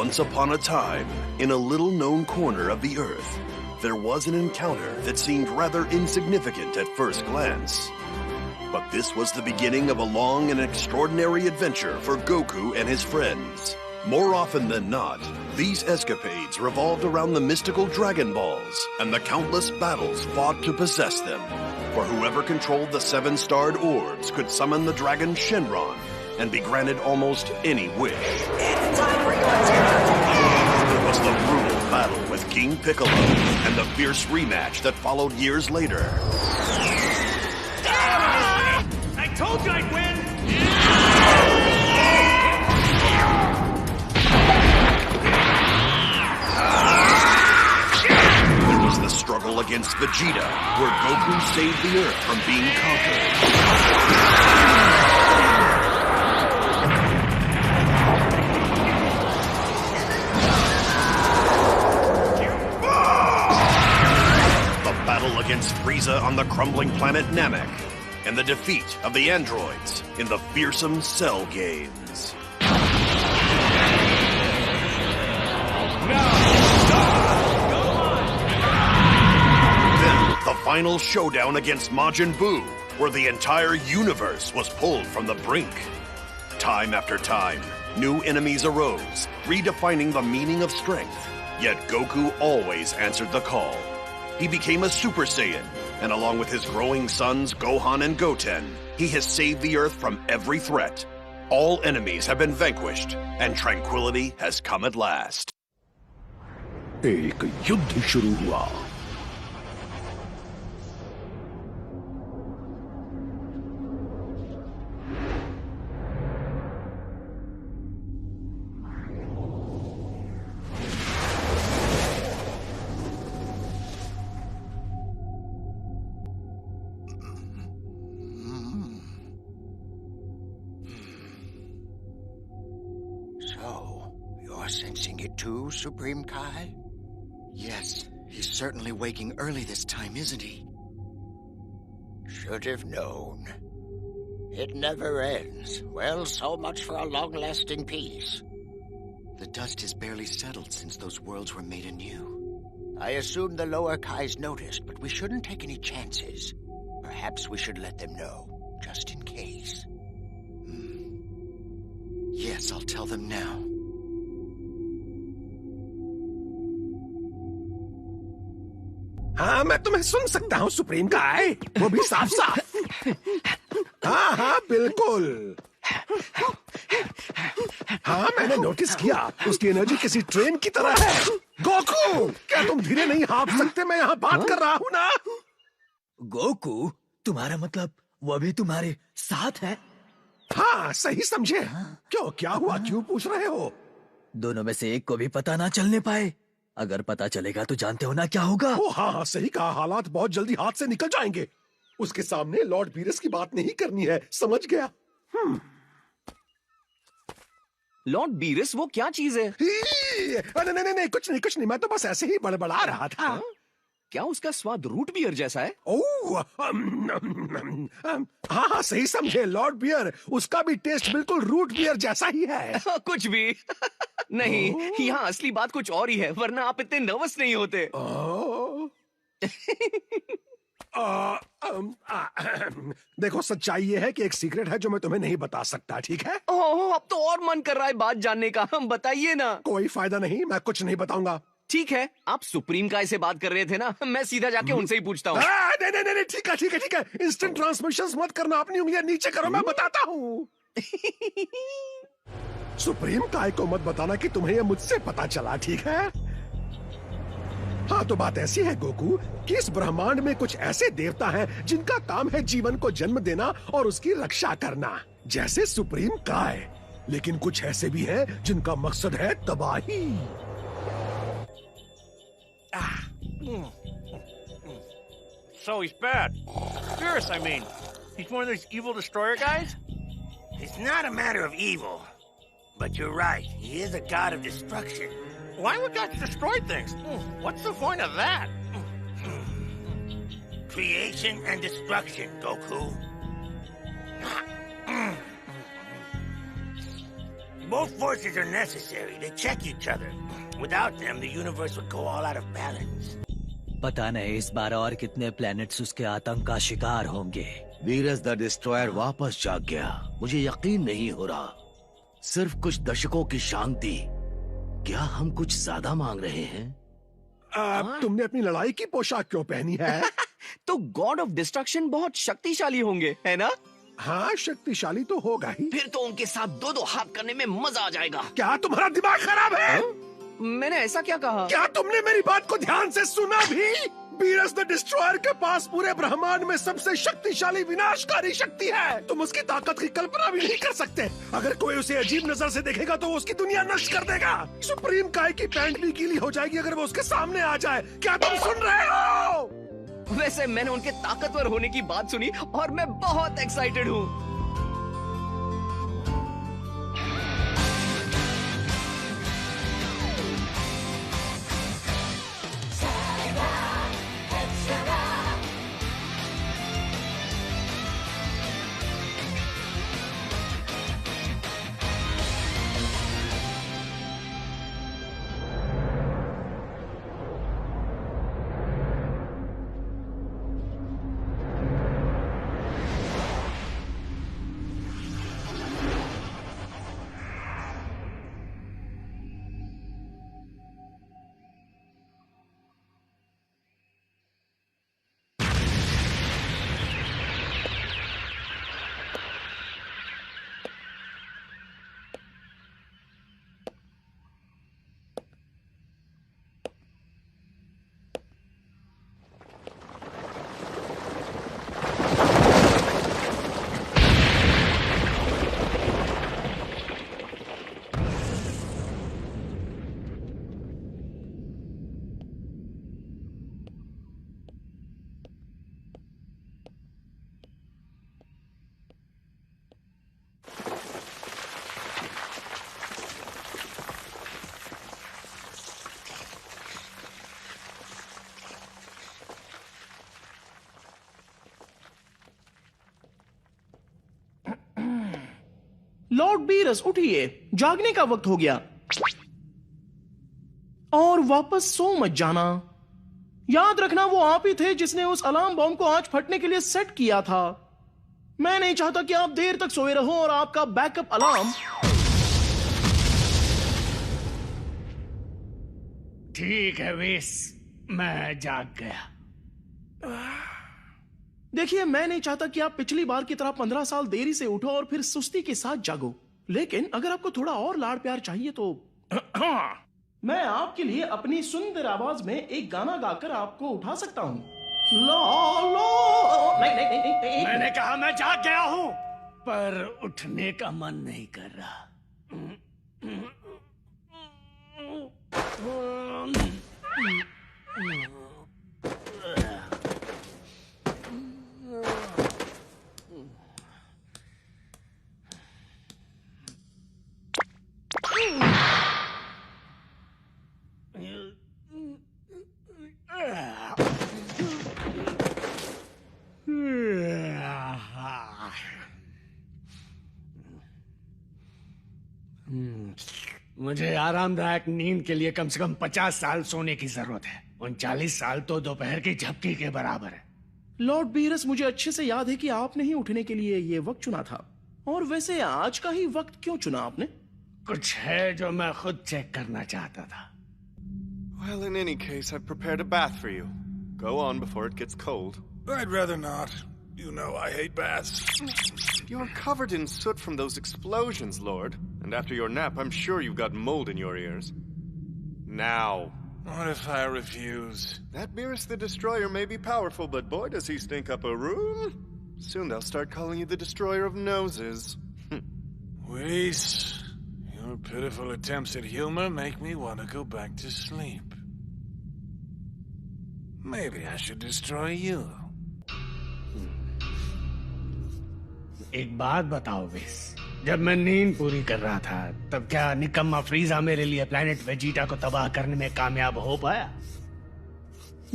Once upon a time, in a little-known corner of the Earth, there was an encounter that seemed rather insignificant at first glance. But this was the beginning of a long and extraordinary adventure for Goku and his friends. More often than not, these escapades revolved around the mystical Dragon Balls and the countless battles fought to possess them. For whoever controlled the seven-starred orbs could summon the dragon Shenron and be granted almost any wish. It's time for your turn! There was the brutal battle with King Piccolo and the fierce rematch that followed years later. I told you I'd win! There was the struggle against Vegeta, where Goku saved the Earth from being conquered. Against Frieza on the crumbling planet Namek, and the defeat of the androids in the fearsome Cell Games. Then, the final showdown against Majin Buu, where the entire universe was pulled from the brink. Time after time, new enemies arose, redefining the meaning of strength. Yet Goku always answered the call. He became a Super Saiyan, and along with his growing sons Gohan and Goten, he has saved the Earth from every threat. All enemies have been vanquished, and tranquility has come at last. एक युद्ध शुरू हुआ। Sensing it too, Supreme Kai? Yes, he's certainly waking early this time, isn't he? Should have known. It never ends. Well, so much for a long-lasting peace. The dust has barely settled since those worlds were made anew. I assume the lower Kais noticed, but we shouldn't take any chances. Perhaps we should let them know, just in case. Yes, I'll tell them now. हाँ, मैं तुम्हें सुन सकता हूँ supreme काय, वो भी साफ साफ। हाँ हाँ बिल्कुल। हाँ मैंने नोटिस किया, उसकी एनर्जी किसी ट्रेन की तरह है। गोकू, क्या तुम धीरे नहीं हाँफ सकते? मैं यहाँ बात कर रहा हूँ ना। गोकू, तुम्हारा मतलब वो भी तुम्हारे साथ है? हाँ सही समझे। क्यों, क्या हुआ, क्यों पूछ रहे हो? दोनों में से एक को भी पता ना चलने पाए। अगर पता चलेगा तो जानते हो ना क्या होगा? हाँ सही कहा, हालात बहुत जल्दी हाथ से निकल जाएंगे। उसके सामने लॉर्ड बीरस की बात नहीं करनी है, समझ गया? लॉर्ड बीरस वो क्या चीज है? नहीं कुछ नहीं, मैं तो बस ऐसे ही बड़बड़ा रहा था। हाँ? क्या उसका स्वाद रूट बियर जैसा है? ओह, हाँ सही समझे, लॉर्ड बियर, उसका भी टेस्ट बिल्कुल रूट बियर जैसा ही है। कुछ भी नहीं, यहाँ असली बात कुछ और ही है, वरना आप इतने नर्वस नहीं होते। देखो सच्चाई ये है कि एक सीक्रेट है जो मैं तुम्हें नहीं बता सकता, ठीक है? ओह, अब तो और मन कर रहा है बात जानने का, हम बताइए ना। कोई फायदा नहीं, मैं कुछ नहीं बताऊंगा। ठीक है, आप सुप्रीम काय से बात कर रहे थे ना, मैं सीधा जाके उनसे ही पूछता हूँ। नहीं, ठीक है, इंस्टेंट ट्रांसमिशंस मत करना, अपनी उंगलियां नीचे करो, मैं बताता हूँ। सुप्रीम काय को मत बताना कि तुम्हें यह मुझसे पता चला, ठीक है? हाँ तो बात ऐसी है गोकू कि इस ब्रह्मांड में कुछ ऐसे देवता हैं जिनका काम है जीवन को जन्म देना और उसकी रक्षा करना, जैसे सुप्रीम काय। लेकिन कुछ ऐसे भी हैं जिनका मकसद है तबाही। So he's bad. Fierce, I mean. He's one of those evil destroyer guys? It's not a matter of evil. But you're right, he is a god of destruction. Why would gods destroy things? What's the point of that? Creation and destruction, Goku. Both forces are necessary. They check each other. Without them, the universe would go all out of balance. पता नहीं इस बार और कितने planets उसके आतंक का शिकार होंगे। वीरस द डिस्ट्रॉयर वापस जाग गया। मुझे यकीन नहीं हो रहा। सिर्फ कुछ दशकों की शांति। क्या हम कुछ ज्यादा मांग रहे हैं? तुमने अपनी लड़ाई की पोशाक क्यों पहनी है? तो गॉड ऑफ डिस्ट्रक्शन बहुत शक्तिशाली होंगे, है ना? हाँ, शक्तिशाली तो होगा ही। फिर तो उनके साथ दो दो हाथ करने में मजा आ जाएगा। क्या तुम्हारा दिमाग खराब है? मैंने ऐसा क्या कहा? क्या तुमने मेरी बात को ध्यान से सुना भी? वीरस द डिस्ट्रॉयर के पास पूरे ब्रह्मांड में सबसे शक्तिशाली विनाशकारी शक्ति है। तुम उसकी ताकत की कल्पना भी नहीं कर सकते। अगर कोई उसे अजीब नजर से देखेगा तो वो उसकी दुनिया नष्ट कर देगा। सुप्रीम काय की पैंट भी गीली हो जाएगी अगर वो उसके सामने आ जाए। क्या तुम सुन रहे हो? वैसे मैंने उनके ताकतवर होने की बात सुनी और मैं बहुत एक्साइटेड हूँ। लॉर्ड बीरस उठिए, जागने का वक्त हो गया और वापस सो मत जाना। याद रखना वो आप ही थे जिसने उस अलार्म बॉम्ब को आज फटने के लिए सेट किया था। मैं नहीं चाहता कि आप देर तक सोए रहो और आपका बैकअप अलार्म। ठीक है वेस, मैं जाग गया। देखिए, मैं नहीं चाहता कि आप पिछली बार की तरह 15 साल देरी से उठो और फिर सुस्ती के साथ जागो। लेकिन अगर आपको थोड़ा और लाड़ प्यार चाहिए तो मैं आपके लिए अपनी सुंदर आवाज में एक गाना गाकर आपको उठा सकता हूँ। लो लो नहीं। मैंने कहा मैं जाग गया हूँ, पर उठने का मन नहीं कर रहा। मुझे आरामदायक नींद के लिए कम से कम 50 साल सोने की जरूरत है। 39 साल तो दोपहर की झपकी के बराबर है। लॉर्ड बीरस, मुझे अच्छे से याद है कि आपने ही उठने के लिए ये वक्त चुना था। और वैसे आज का ही वक्त क्यों चुना आपने? कुछ है जो मैं खुद चेक करना चाहता था। Well, in any case, I've prepared a bath for you. Go on before it gets cold. I'd rather not. You know I hate baths. You're covered in soot from those explosions, Lord. And after your nap, I'm sure you've got mold in your ears. Now. What if I refuse? That Beerus the Destroyer may be powerful, but boy does he stink up a room. Soon they'll start calling you the Destroyer of Noses. Whis, your pitiful attempts at humor make me want to go back to sleep. Maybe I should destroy you. एक बात बताओ base, जब मैं नींद पूरी कर रहा था तब क्या निकम्मा फ्रीजा मेरे लिए प्लेनेट वेजिटा को तबाह करने में कामयाब हो पाया?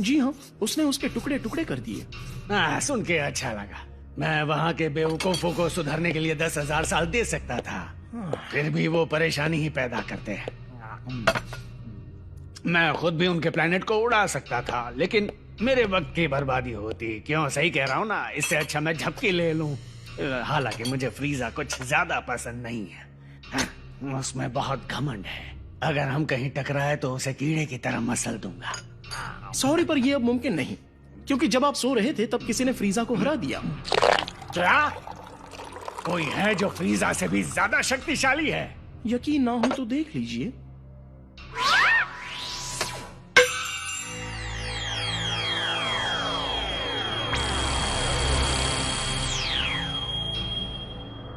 जी हाँ, उसने उसके टुकड़े टुकड़े कर दिए। सुन के अच्छा लगा। मैं वहाँ के बेवकूफों को सुधरने के लिए 10,000 साल दे सकता था। फिर भी वो परेशानी ही पैदा करते हैं। मैं खुद भी उनके प्लेनेट को उड़ा सकता था, लेकिन मेरे वक्त की बर्बादी होती। क्यों, सही कह रहा हूँ ना? इससे अच्छा मैं झपकी ले लूं। हालांकि मुझे फ्रीजा कुछ ज्यादा पसंद नहीं है। उसमें बहुत घमंड है। अगर हम कहीं टकराए तो उसे कीड़े की तरह मसल दूंगा। सॉरी, पर यह अब मुमकिन नहीं, क्योंकि जब आप सो रहे थे तब किसी ने फ्रीजा को हरा दिया। क्या कोई है जो फ्रीजा से भी ज्यादा शक्तिशाली है? यकीन ना हो तो देख लीजिए।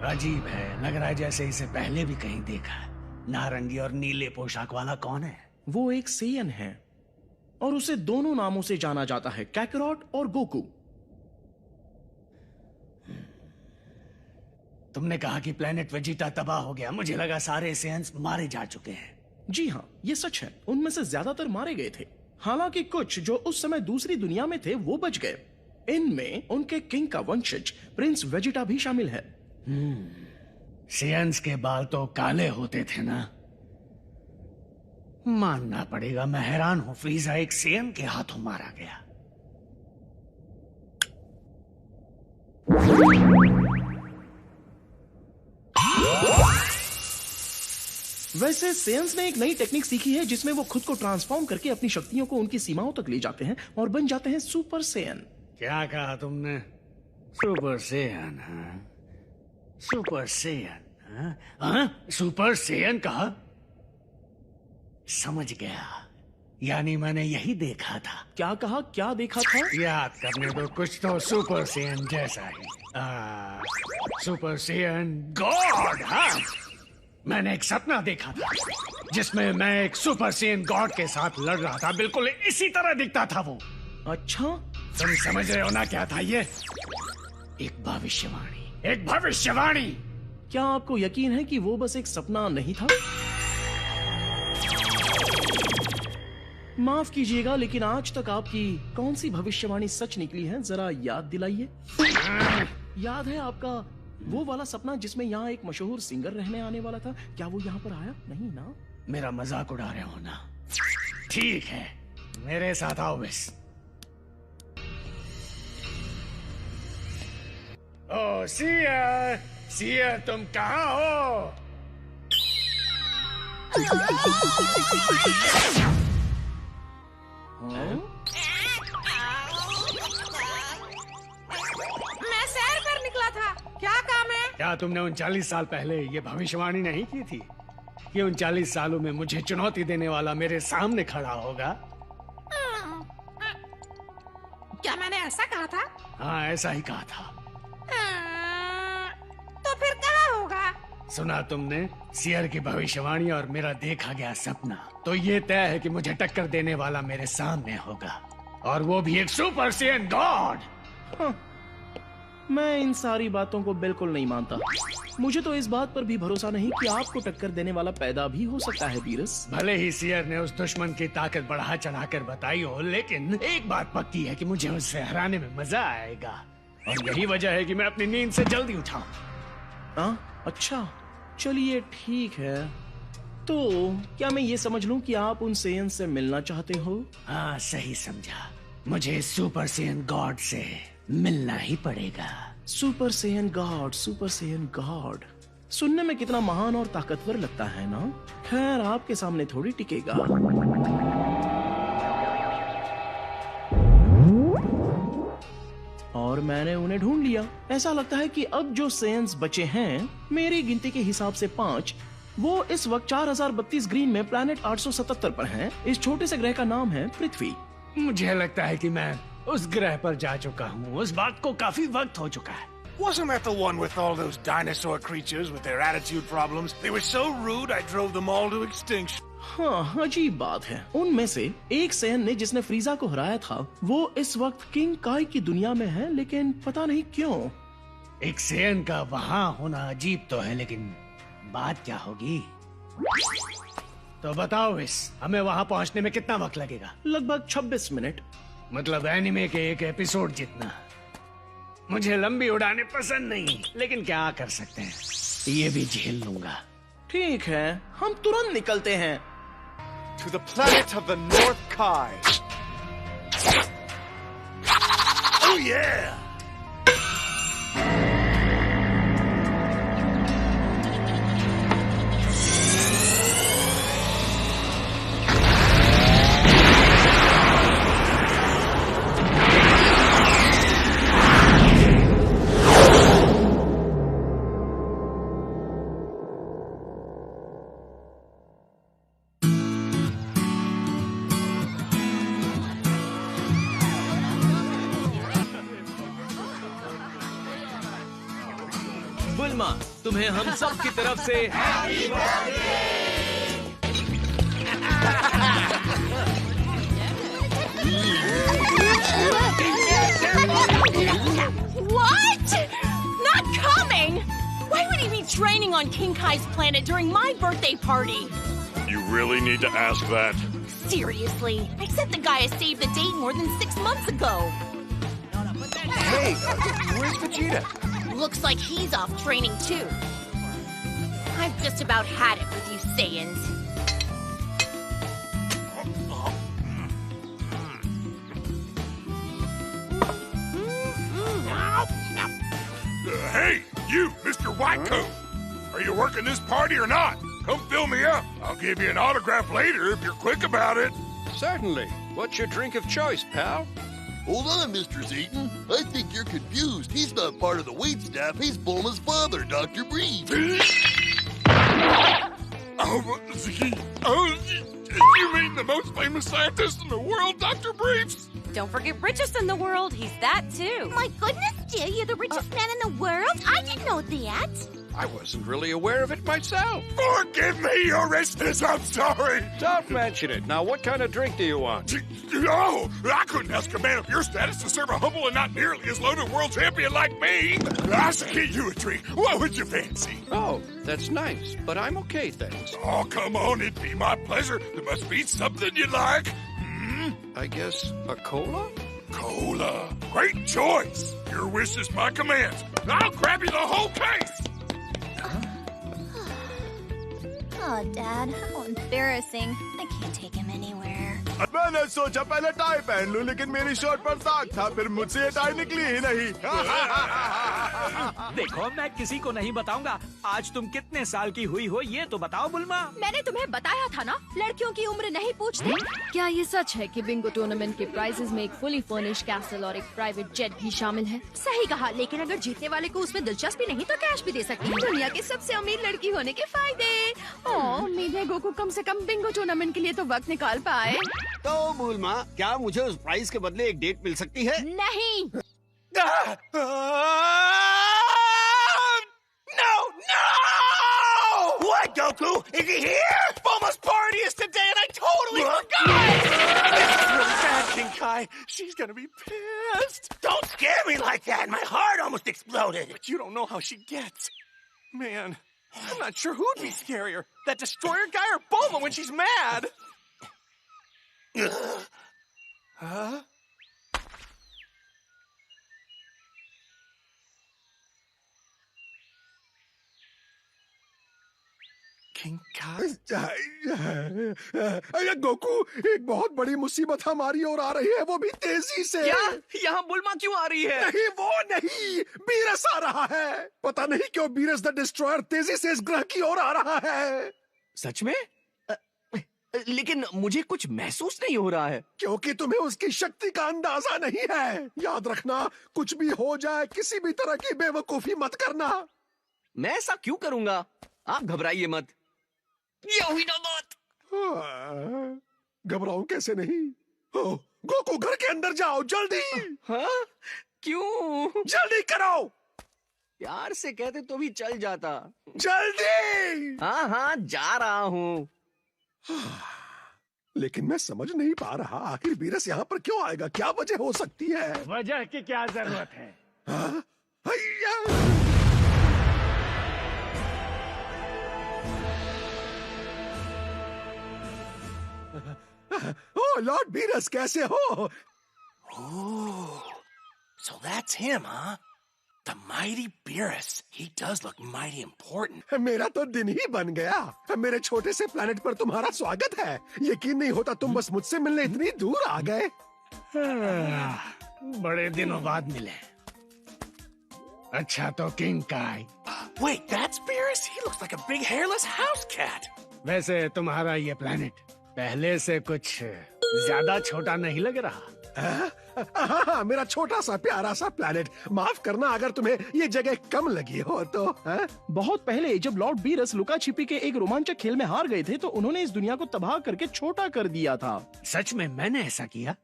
अजीब है, लग रहा है जैसे इसे पहले भी कहीं देखा है। नारंगी और नीले पोशाक वाला कौन है? वो एक सेयन है और उसे दोनों नामों से जाना जाता है, कैकरॉट और गोकू। तुमने कहा कि प्लेनेट वेजिटा तबाह हो गया। मुझे लगा सारे सेयन्स मारे जा चुके हैं। जी हाँ, ये सच है। उनमें से ज्यादातर मारे गए थे। हालांकि कुछ जो उस समय दूसरी दुनिया में थे वो बच गए। इनमें उनके किंग का वंशज प्रिंस वेजिटा भी शामिल है। सेयन्स के बाल तो काले होते थे ना? मानना पड़ेगा, मैं हैरान हूं फ्रीजा एक सेयन के हाथों मारा गया। वैसे सेयन्स ने एक नई टेक्निक सीखी है जिसमें वो खुद को ट्रांसफॉर्म करके अपनी शक्तियों को उनकी सीमाओं तक ले जाते हैं और बन जाते हैं सुपर सेयन। क्या कहा तुमने? Super Saiyan? Super Saiyan? Super Saiyan कहा? समझ गया, यानी मैंने यही देखा था। क्या कहा? क्या देखा था? याद करने दो, कुछ तो सुपर सेयन जैसा ही। Super Saiyan God. हाँ, मैंने एक सपना देखा था जिसमें मैं एक सुपर सेयन गॉड के साथ लड़ रहा था। बिल्कुल इसी तरह दिखता था वो। अच्छा, तुम समझ रहे हो ना क्या था ये? एक भविष्यवाणी, एक भविष्यवाणी। क्या आपको यकीन है कि वो बस एक सपना नहीं था? माफ कीजिएगा, लेकिन आज तक आपकी कौन सी भविष्यवाणी सच निकली है? जरा याद दिलाइए। याद है आपका वो वाला सपना जिसमें यहाँ एक मशहूर सिंगर रहने आने वाला था? क्या वो यहाँ पर आया? नहीं ना? मेरा मजाक उड़ा रहे हो ना? ठीक है, मेरे साथ आओ बस। ओ सियर, सियर तुम कहाँ हो? मैं सैर पर निकला था। क्या काम है? क्या तुमने 39 साल पहले ये भविष्यवाणी नहीं की थी कि 39 सालों में मुझे चुनौती देने वाला मेरे सामने खड़ा होगा? क्या मैंने ऐसा कहा था? हाँ, ऐसा ही कहा था। तो फिर कहाँ होगा? सुना तुमने सियर की भविष्यवाणी और मेरा देखा गया सपना। तो ये तय है कि मुझे टक्कर देने वाला मेरे सामने होगा, और वो भी एक सुपर सेयन गॉड। मैं इन सारी बातों को बिल्कुल नहीं मानता। मुझे तो इस बात पर भी भरोसा नहीं कि आपको टक्कर देने वाला पैदा भी हो सकता है बीरस। भले ही सियर ने उस दुश्मन की ताकत बढ़ा चढ़ाकर बताई हो, लेकिन एक बात पक्की है कि मुझे उससे हराने में मजा आएगा, और यही वजह है कि मैं अपनी नींद से जल्दी उठाऊं। अच्छा, चलिए ठीक है। तो क्या मैं ये समझ लूं कि आप उन सेयन से मिलना चाहते हो? हाँ, सही समझा। मुझे सुपर सेयन गॉड से मिलना ही पड़ेगा। Super Saiyan God, super Saiyan God सुनने में कितना महान और ताकतवर लगता है ना? खैर, आपके सामने थोड़ी टिकेगा। और मैंने उन्हें ढूंढ लिया। ऐसा लगता है कि अब जो सेयन्स बचे हैं, मेरी गिनती के हिसाब से 5, वो इस वक्त 4032 ग्रीन में प्लैनेट 877 पर हैं। इस छोटे से ग्रह का नाम है पृथ्वी। मुझे लगता है कि मैं उस ग्रह पर जा चुका हूँ। उस बात को काफी वक्त हो चुका है। Wasn't that the one with all those dinosaur creatures with their attitude problems? They were so rude, I drove them all to extinction. हाँ, अजीब बात है। उनमें से एक सेयन ने जिसने फ्रीजा को हराया था, वो इस वक्त किंग काई की दुनिया में है, लेकिन पता नहीं क्यों। एक सेयन का वहाँ होना अजीब तो है, लेकिन बात क्या होगी? तो बताओ हमें वहाँ पहुँचने में कितना वक्त लगेगा? लगभग 26 मिनट। मतलब एनिमे के एक एपिसोड जितना। मुझे लंबी उड़ानें पसंद नहीं, लेकिन क्या कर सकते हैं, ये भी झेल लूंगा। ठीक है, हम तुरंत निकलते हैं। To the planet of the North Kai. Oh yeah! बुल्मा, तुम्हें हम सब की तरफ से What? Not coming? Why would he be training on King Kai's planet during my birthday party? You really need to ask that? Seriously, I sent the guy a save the date more than 6 months ago. Hey, where's Vegeta? Looks like he's off training too. I've just about had it with you Saiyans. Hey, you, Mr. Whitecoat! Are you working this party or not? Come fill me up. I'll give you an autograph later if you're quick about it. Certainly. What's your drink of choice, pal? Hold on, Mr. Zeaton. I think you're confused. He's not part of the wait staff. He's Bulma's father, Dr. Breeze. You mean the most famous scientist in the world, Dr. Briefs? Don't forget richest in the world. He's that too. My goodness, Jill, you're the richest man in the world? I didn't know that. I wasn't really aware of it myself. Forgive me, Your Richness, I'm sorry. Don't mention it. Now, what kind of drink do you want? Oh, I couldn't ask a man of your status to serve a humble and not nearly as loaded world champion like me. I should get you a treat. What would you fancy? Oh, that's nice, but I'm okay, thanks. Oh, come on, it'd be my pleasure. There must be something you like. I guess a cola? Cola. Great choice. Your wish is my command. I'll grab you the whole case. Oh, Dad, how embarrassing. I can't take him anywhere. मैंने सोचा पहले tie पहन लूं, लेकिन मेरी shirt पर दाग था, फिर मुझसे ये टाई निकली ही नहीं। देखो, मैं किसी को नहीं बताऊंगा। आज तुम कितने साल की हुई हो, ये तो बताओ बुल्मा। मैंने तुम्हें बताया था ना, लड़कियों की उम्र नहीं पूछते। क्या ये सच है कि बिंगो टूर्नामेंट के प्राइजेस में एक फुली फर्निश्ड कैसल और एक प्राइवेट जेट भी शामिल है? सही कहा, लेकिन अगर जीतने वाले को उसमें दिलचस्पी नहीं तो कैश भी दे सकती है। दुनिया की सबसे अमीर लड़की होने के फायदे। उम्मीद है गोकू कम से कम बिंगो टूर्नामेंट के लिए तो वक्त निकाल पाए। तो बुल्मा, क्या मुझे उस प्राइस के बदले एक डेट मिल सकती है? नहीं। No! What, Goku? Is he here? Bulma's party is today and I totally forgot! This is really bad, King Kai. She's gonna be pissed. Don't scare me like that. My heart almost exploded. But you don't know how she gets. Man, I'm not sure who'd be scarier, that destroyer guy or Bulma when she's mad. Huh? King Goku, एक बहुत बड़ी मुसीबत हमारी ओर आ रही है, वो भी तेजी से। क्या? यहाँ बुल्मा क्यों आ रही है? नहीं, वो नहीं, बीरस आ रहा है। पता नहीं क्यों बीरस द डिस्ट्रॉयर तेजी से इस ग्रह की ओर आ रहा है। सच में? लेकिन मुझे कुछ महसूस नहीं हो रहा है। क्योंकि तुम्हें उसकी शक्ति का अंदाजा नहीं है। याद रखना, कुछ भी हो जाए, किसी भी तरह की बेवकूफी मत करना। मैं ऐसा क्यों करूंगा? आप घबराइए मत। ये हुई ना बात। घबराऊं कैसे नहीं? गोकू, घर के अंदर जाओ जल्दी। हाँ? क्यों? जल्दी करो। प्यार से कहते तो भी चल जाता। जल्दी। हाँ हाँ, जा रहा हूँ। लेकिन मैं समझ नहीं पा रहा, आखिर बीरस यहाँ पर क्यों आएगा? क्या वजह हो सकती है? वजह की क्या जरूरत है? हाँ? Oh, Lord Beerus, कैसे हो? Oh, so that's him, huh? The mighty Beerus. He does look mighty important. मेरा तो दिन ही बन गया। मेरे छोटे से प्लेनेट पर तुम्हारा स्वागत है। यकीन नहीं होता तुम बस मुझसे मिलने इतनी दूर आ गए। बड़े दिनों बाद मिले। अच्छा तो किंग काई। Wait, that's Beerus? He looks like a big hairless house cat. वैसे तुम्हारा ये प्लेनेट पहले से कुछ ज्यादा छोटा नहीं लग रहा? हाँ, मेरा छोटा सा प्यारा सा प्लेनेट। माफ करना अगर तुम्हें ये जगह कम लगी हो तो। बहुत पहले जब लॉर्ड बीरस लुका छिपी के एक रोमांचक खेल में हार गए थे तो उन्होंने इस दुनिया को तबाह करके छोटा कर दिया था। सच में मैंने ऐसा किया?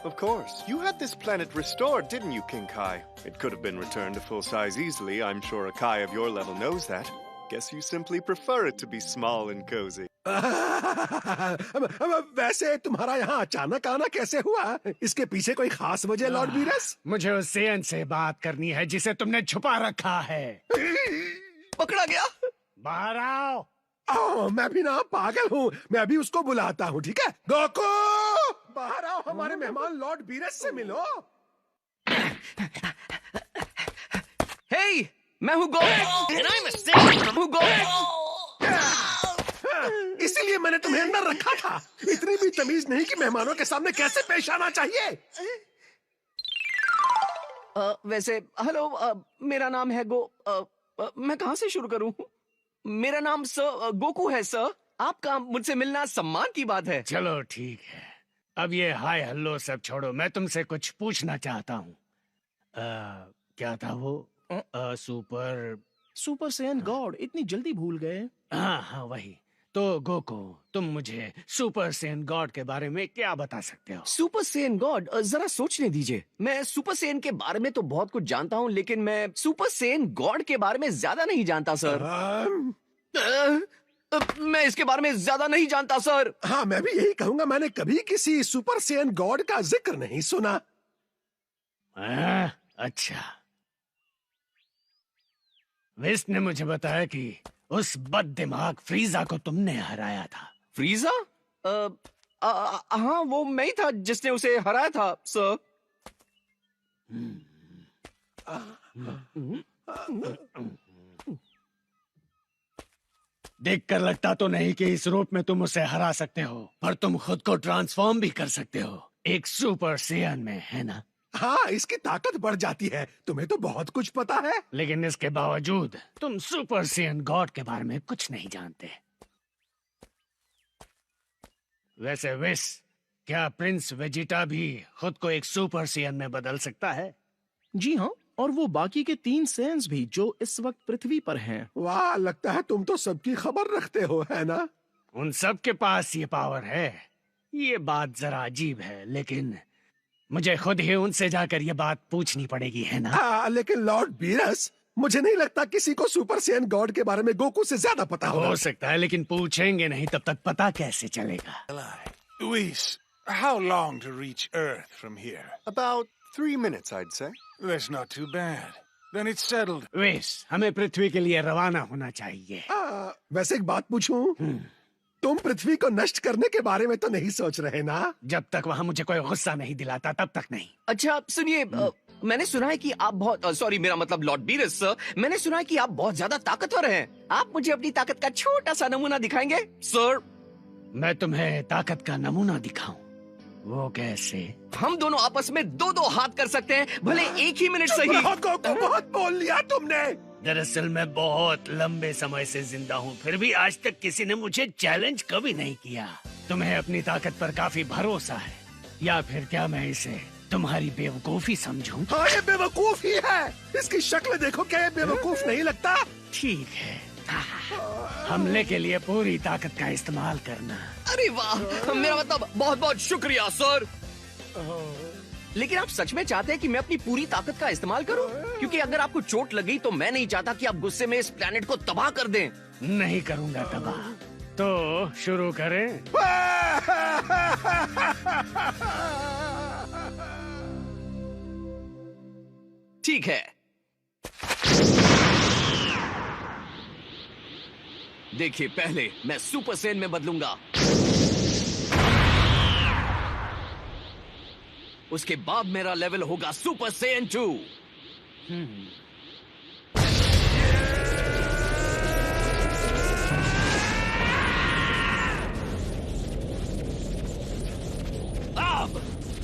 Of course. You had this planet restored, didn't you, King Kai? It could have been returned to full size easily. I'm sure a Kai of your level knows that. Guess you simply prefer it to be small and cozy. वैसे तुम्हारा यहाँ अचानक आना कैसे हुआ? इसके पीछे कोई खास वजह लॉर्ड बीरस? मुझे उस सेयन से बात करनी है जिसे तुमने छुपा रखा है। पकड़ा गया। बाहर आओ। मैं भी ना पागल हूँ। मैं अभी उसको बुलाता हूँ, ठीक है? गोकू, बाहर आओ, हमारे मेहमान लॉर्ड बीरस से मिलो। Hey, मैं हूँ Goku. And I'm a sailor. मैं हूँ गोकू। इसीलिए मैंने तुम्हें अंदर रखा था। इतनी भी तमीज नहीं कि मेहमानों के सामने कैसे पेश आना चाहिए। वैसे हेलो, मेरा नाम है मैं कहाँ से शुरू करूँ? मेरा नाम सर गोकू है सर। आपका मुझसे मिलना सम्मान की बात है। चलो ठीक है, अब ये हाय हल्लो सब छोड़ो। मैं तुमसे कुछ पूछना चाहता हूँ। क्या था वो? Super Saiyan God. इतनी जल्दी भूल गए? हाँ वही। तो गोकू, तुम मुझे सुपर सैयन गॉड के बारे में क्या बता सकते हो? सुपर सैयन गॉड, जरा सोचने दीजिए। मैं सुपर सैयन के बारे में तो बहुत कुछ जानता हूँ, लेकिन मैं सुपर सैयन गॉड के बारे में ज्यादा नहीं जानता सर। मैं इसके बारे में ज्यादा नहीं जानता सर। हाँ, मैं भी यही कहूंगा। मैंने कभी किसी सुपर सैयन गॉड का जिक्र नहीं सुना। अच्छा। विस ने मुझे बताया कि उस बददिमाग फ्रीजा को तुमने हराया था। फ्रीजा? हाँ, वो मैं ही था जिसने उसे हराया था सर। देखकर लगता तो नहीं कि इस रूप में तुम उसे हरा सकते हो, पर तुम खुद को ट्रांसफॉर्म भी कर सकते हो एक सुपर सैयन में, है ना? हाँ, इसकी ताकत बढ़ जाती है। तुम्हें तो बहुत कुछ पता है। लेकिन इसके बावजूद तुम सुपर सैयन गॉड के बारे में कुछ नहीं जानते। वैसे विस, क्या प्रिंस वेजिटा भी खुद को एक सुपर सैयन में बदल सकता है? जी हाँ, और वो बाकी के 3 सैयन्स भी जो इस वक्त पृथ्वी पर हैं। वाह, लगता है तुम तो सबकी खबर रखते हो, है ना? उन सब के पास ये पावर है। ये बात जरा अजीब है, लेकिन मुझे खुद ही उनसे जाकर ये बात पूछनी पड़ेगी, है ना? हाँ, लेकिन लॉर्ड बीरस, मुझे नहीं लगता किसी को सुपर सैयन गॉड के बारे में गोकू से ज्यादा पता होगा। हो सकता है, लेकिन पूछेंगे नहीं तब तक पता कैसे चलेगा? Luis, how long to reach Earth from here? About 3 minutes, I'd say. That's not too bad. Then it's settled. विस, हमें पृथ्वी के लिए रवाना होना चाहिए। वैसे एक बात पूछूं? तुम पृथ्वी को नष्ट करने के बारे में तो नहीं सोच रहे ना? जब तक वहाँ मुझे कोई गुस्सा नहीं दिलाता तब तक नहीं। अच्छा सुनिए, मैंने सुना है कि आप बहुत सॉरी, मेरा मतलब लॉर्ड बीरस सर, मैंने सुना है कि आप बहुत ज्यादा ताकतवर हैं। आप मुझे अपनी ताकत का छोटा सा नमूना दिखाएंगे सर? मैं तुम्हें ताकत का नमूना दिखाऊं? वो कैसे? हम दोनों आपस में 2-2 हाथ कर सकते हैं, भले एक ही मिनट सही। बहुत बोल लिया तुमने। दरअसल मैं बहुत लंबे समय से जिंदा हूँ, फिर भी आज तक किसी ने मुझे चैलेंज कभी नहीं किया। तुम्हें अपनी ताकत पर काफी भरोसा है, या फिर क्या मैं इसे तुम्हारी बेवकूफी समझूं? हाँ, ये बेवकूफ ही है। इसकी शक्ल देखो, क्या ये बेवकूफ नहीं लगता? ठीक है, हमले के लिए पूरी ताकत का इस्तेमाल करना। अरे वाह, मेरा मतलब बहुत बहुत शुक्रिया सर। लेकिन आप सच में चाहते हैं कि मैं अपनी पूरी ताकत का इस्तेमाल करूं? क्योंकि अगर आपको चोट लगी तो मैं नहीं चाहता कि आप गुस्से में इस प्लेनेट को तबाह कर दें। नहीं करूंगा तबाह। तो शुरू करें? ठीक है। देखिए, पहले मैं सुपर सैयन में बदलूंगा, उसके बाद मेरा लेवल होगा सुपर सैयन 2। अब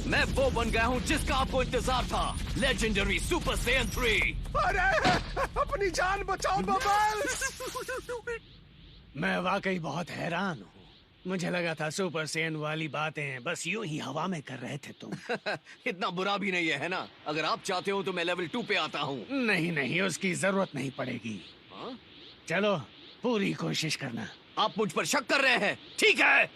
मैं वो बन गया हूँ जिसका आपको इंतजार था, लेजेंडरी सुपर सैयन 3। अरे अपनी जान बचाओ बबल्स। मैं वाकई बहुत हैरान हूँ। मुझे लगा था सुपर सैयन वाली बातें बस यूं ही हवा में कर रहे थे तुम। इतना बुरा भी नहीं है ना? अगर आप चाहते हो तो मैं लेवल 2 पे आता हूँ। नहीं नहीं, उसकी जरूरत नहीं पड़ेगी। चलो पूरी कोशिश करना। आप मुझ पर शक कर रहे हैं? ठीक है।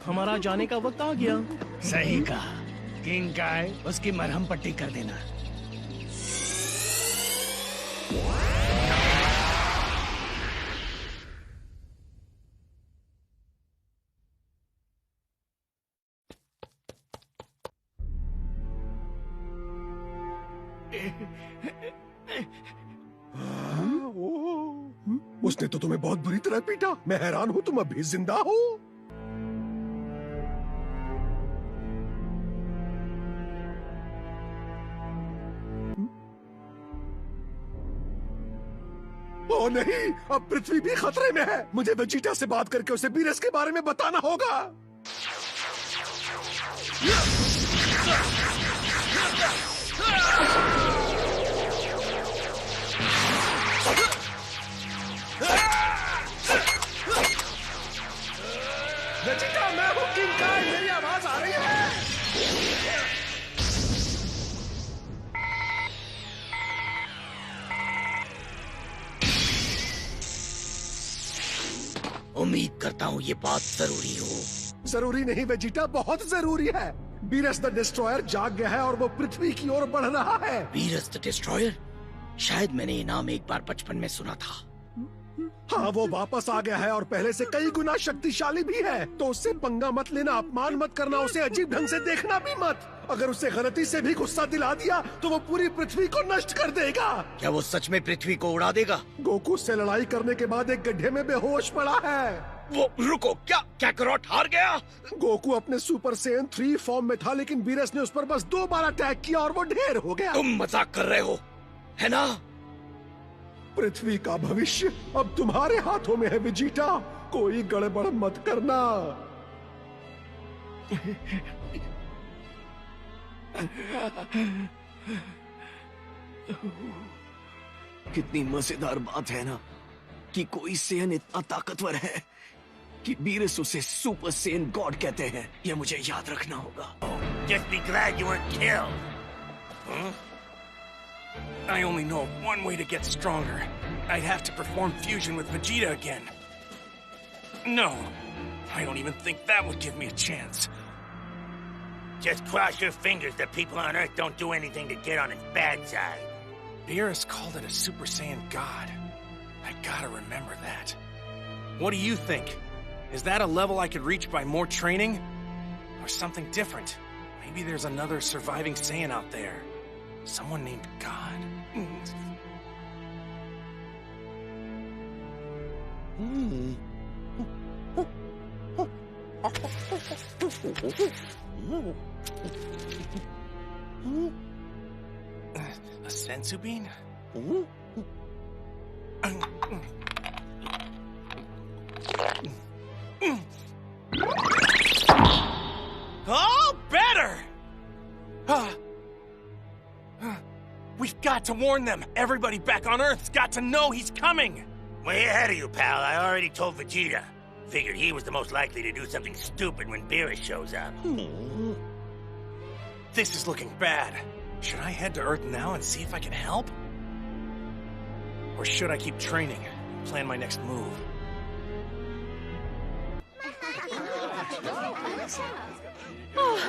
हमारा जाने का वक्त आ गया। सही कहा। किंग काय, उसकी मरहम पट्टी कर देना। उसने तो तुम्हें बहुत बुरी तरह पीटा। मैं हैरान हूँ तुम अभी जिंदा हो। ओ नहीं, अब पृथ्वी भी खतरे में है। मुझे वेजिटा से बात करके उसे बीरस के बारे में बताना होगा। वेजिटा, मैं हूँ किंग काय, मेरी आवाज आ रही है? उम्मीद करता हूँ ये बात जरूरी हो। जरूरी नहीं वेजिटा, बहुत जरूरी है। बीरस द डिस्ट्रॉयर जाग गया है और वो पृथ्वी की ओर बढ़ रहा है। Beerus the destroyer? शायद मैंने ये नाम एक बार बचपन में सुना था। हाँ, वो वापस आ गया है और पहले से कई गुना शक्तिशाली भी है। तो उससे पंगा मत लेना, अपमान मत करना, उसे अजीब ढंग से देखना भी मत। अगर उसे गलती से भी गुस्सा दिला दिया तो वो पूरी पृथ्वी को नष्ट कर देगा। क्या वो सच में पृथ्वी को उड़ा देगा? गोकू से लड़ाई करने के बाद एक गड्ढे में बेहोश पड़ा है। वो रुको, क्या कैकरोट हार गया? गोकू अपने सुपर सैयन 3 फॉर्म में था, लेकिन बीरस ने उस पर बस 2 बार अटैक किया और वो ढेर हो गया। तुम मजाक कर रहे हो, है ना? पृथ्वी का भविष्य अब तुम्हारे हाथों में है वेजिटा। कोई गड़बड़ मत करना। कितनी मजेदार बात है ना कि कोई सैयन इतना ताकतवर है कि बीरस उसे सुपर सैयन गॉड कहते हैं। यह मुझे याद रखना होगा। Just be glad you weren't killed. Huh? I only know of one way to get stronger. I'd have to perform fusion with Vegeta again. No, I don't even think that would give me a chance. Just cross your fingers that people on Earth don't do anything to get on his bad side. Beerus called it a Super Saiyan God. I gotta remember that. What do you think? Is that a level I could reach by more training? Or something different? Maybe there's another surviving Saiyan out there. Someone named God. A senzu bean? Oh, better! We've got to warn them. Everybody back on Earth's got to know he's coming. Way ahead of you, pal. I already told Vegeta. Figured he was the most likely to do something stupid when Beerus shows up. This is looking bad. Should I head to Earth now and see if I can help? Or should I keep training and plan my next move?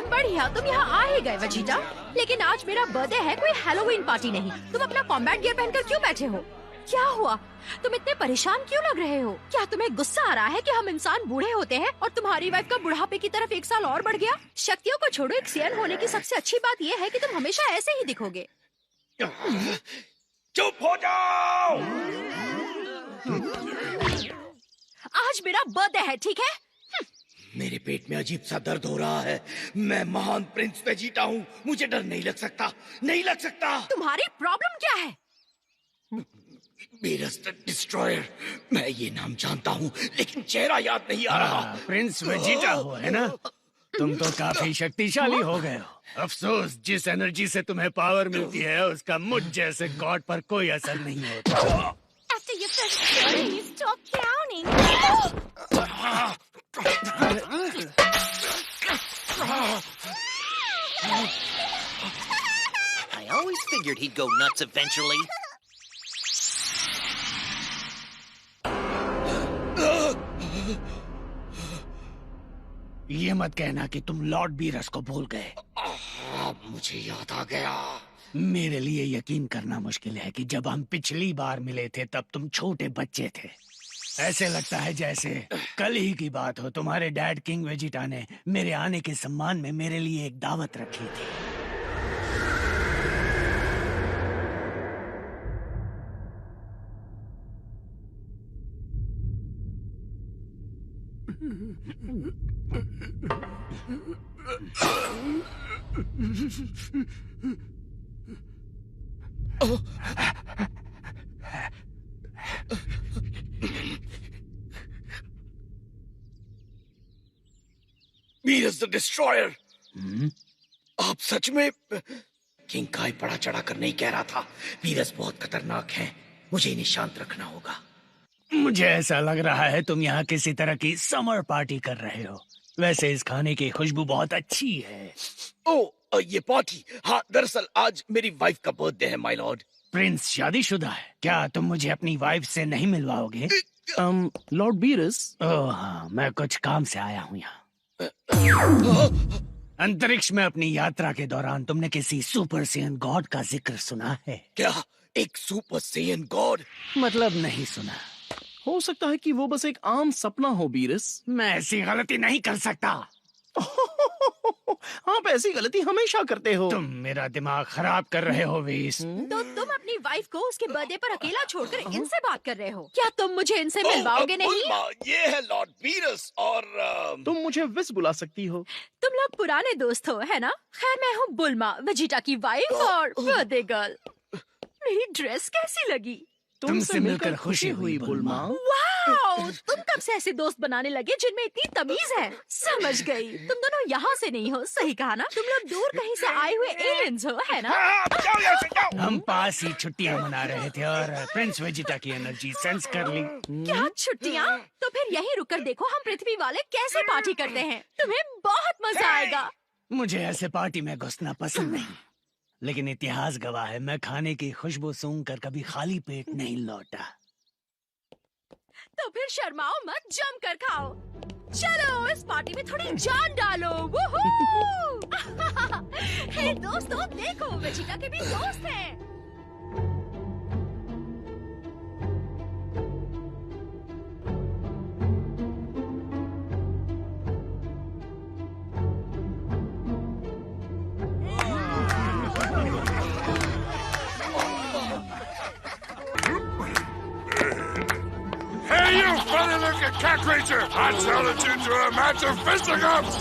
बढ़िया, तुम यहाँ आ ही गए Vegeta. लेकिन आज मेरा birthday है, कोई Halloween party नहीं। तुम अपना कॉम्बैट गियर पहनकर क्यों बैठे हो? क्या हुआ? तुम इतने परेशान क्यों लग रहे हो? क्या तुम्हें गुस्सा आ रहा है कि हम इंसान बूढ़े होते हैं और तुम्हारी वाइफ का बुढ़ापे की तरफ 1 साल और बढ़ गया? शक्तियों को छोड़ो, एक सियन होने की सबसे अच्छी बात यह है कि तुम हमेशा ऐसे ही दिखोगे। चुप हो जाओ! आज मेरा बर्थडे है, ठीक है? मेरे पेट में अजीब सा दर्द हो रहा है। मैं महान प्रिंस वेजिटा हूँ, मुझे डर नहीं लग सकता, नहीं लग सकता। तुम्हारी प्रॉब्लम क्या है? बीरस द डिस्ट्रॉयर, मैं ये नाम जानता हूँ लेकिन चेहरा याद नहीं आ रहा। प्रिंस वेजिटा हो, है ना? तुम तो काफी शक्तिशाली हो गए हो। अफसोस, जिस एनर्जी से तुम्हें पावर मिलती है उसका मुझ जैसे गॉड पर कोई असर नहीं होता। After your first story, you stop counting. I always figured he'd go nuts eventually. ये मत कहना कि तुम लॉर्ड बीरस को भूल गए। मुझे याद आ गया। मेरे लिए यकीन करना मुश्किल है कि जब हम पिछली बार मिले थे तब तुम छोटे बच्चे थे। ऐसे लगता है जैसे कल ही की बात हो। तुम्हारे डैड किंग वेजिटा ने मेरे आने के सम्मान में मेरे लिए एक दावत रखी थी। बीरस द डिस्ट्रॉयर, आप सच में? किंग काई बड़ा चढ़ा कर नहीं कह रहा था। बीरस बहुत खतरनाक है, मुझे इन्हें शांत रखना होगा। मुझे ऐसा लग रहा है तुम यहाँ किसी तरह की समर पार्टी कर रहे हो। वैसे इस खाने की खुशबू बहुत अच्छी है। ओह, ये पार्टी? हाँ, दरअसल आज मेरी वाइफ का बर्थडे है, माय लॉर्ड। प्रिंस शादीशुदा है क्या? तुम मुझे अपनी वाइफ से नहीं मिलवाओगे? Lord Beerus. ओह हाँ, मैं कुछ काम से आया हूँ यहाँ। अंतरिक्ष में अपनी यात्रा के दौरान तुमने किसी सुपर सेयन गॉड का जिक्र सुना है क्या? एक सुपर सेयन गॉड? मतलब नहीं सुना। हो सकता है कि वो बस एक आम सपना हो बीरस। मैं ऐसी गलती नहीं कर सकता। आप ऐसी गलती हमेशा करते हो। तुम मेरा दिमाग खराब कर रहे हो वीस। तो तुम अपनी वाइफ को उसके बर्थडे पर अकेला छोड़कर इनसे बात कर रहे हो? क्या तुम मुझे इनसे मिलवाओगे नहीं? ये है लॉर्ड बीरस और तुम मुझे विस बुला सकती हो। तुम लोग पुराने दोस्त हो, है ना? खैर, मैं हूँ बुल्मा, वेजिटा की वाइफ और बर्थडे गर्ल। मेरी ड्रेस कैसी लगी? तुमसे मिलकर खुशी हुई बुल्मा। वाओ, तुम कब से ऐसे दोस्त बनाने लगे जिनमें इतनी तमीज है? समझ गई, तुम दोनों यहाँ से नहीं हो। सही कहा ना? तुम लोग दूर कहीं से आए हुए एलियंस हो, है ना? हम पास ही छुट्टियाँ मना रहे थे और प्रिंस वेजिटा की एनर्जी सेंस कर ली। क्या छुट्टियाँ? तो फिर यहीं रुककर देखो हम पृथ्वी वाले कैसे पार्टी करते हैं। तुम्हें बहुत मजा आएगा। मुझे ऐसे पार्टी में घुसना पसंद नहीं, लेकिन इतिहास गवाह है मैं खाने की खुशबू सूंघकर कभी खाली पेट नहीं लौटा। तो फिर शर्माओ मत, जम कर खाओ। चलो इस पार्टी में थोड़ी जान डालो। वूहू! हे दोस्तों, देखो वेजिटा के भी दोस्त हैं। Hey, you funny-looking cat creature! I challenge you to a match of fisticuffs!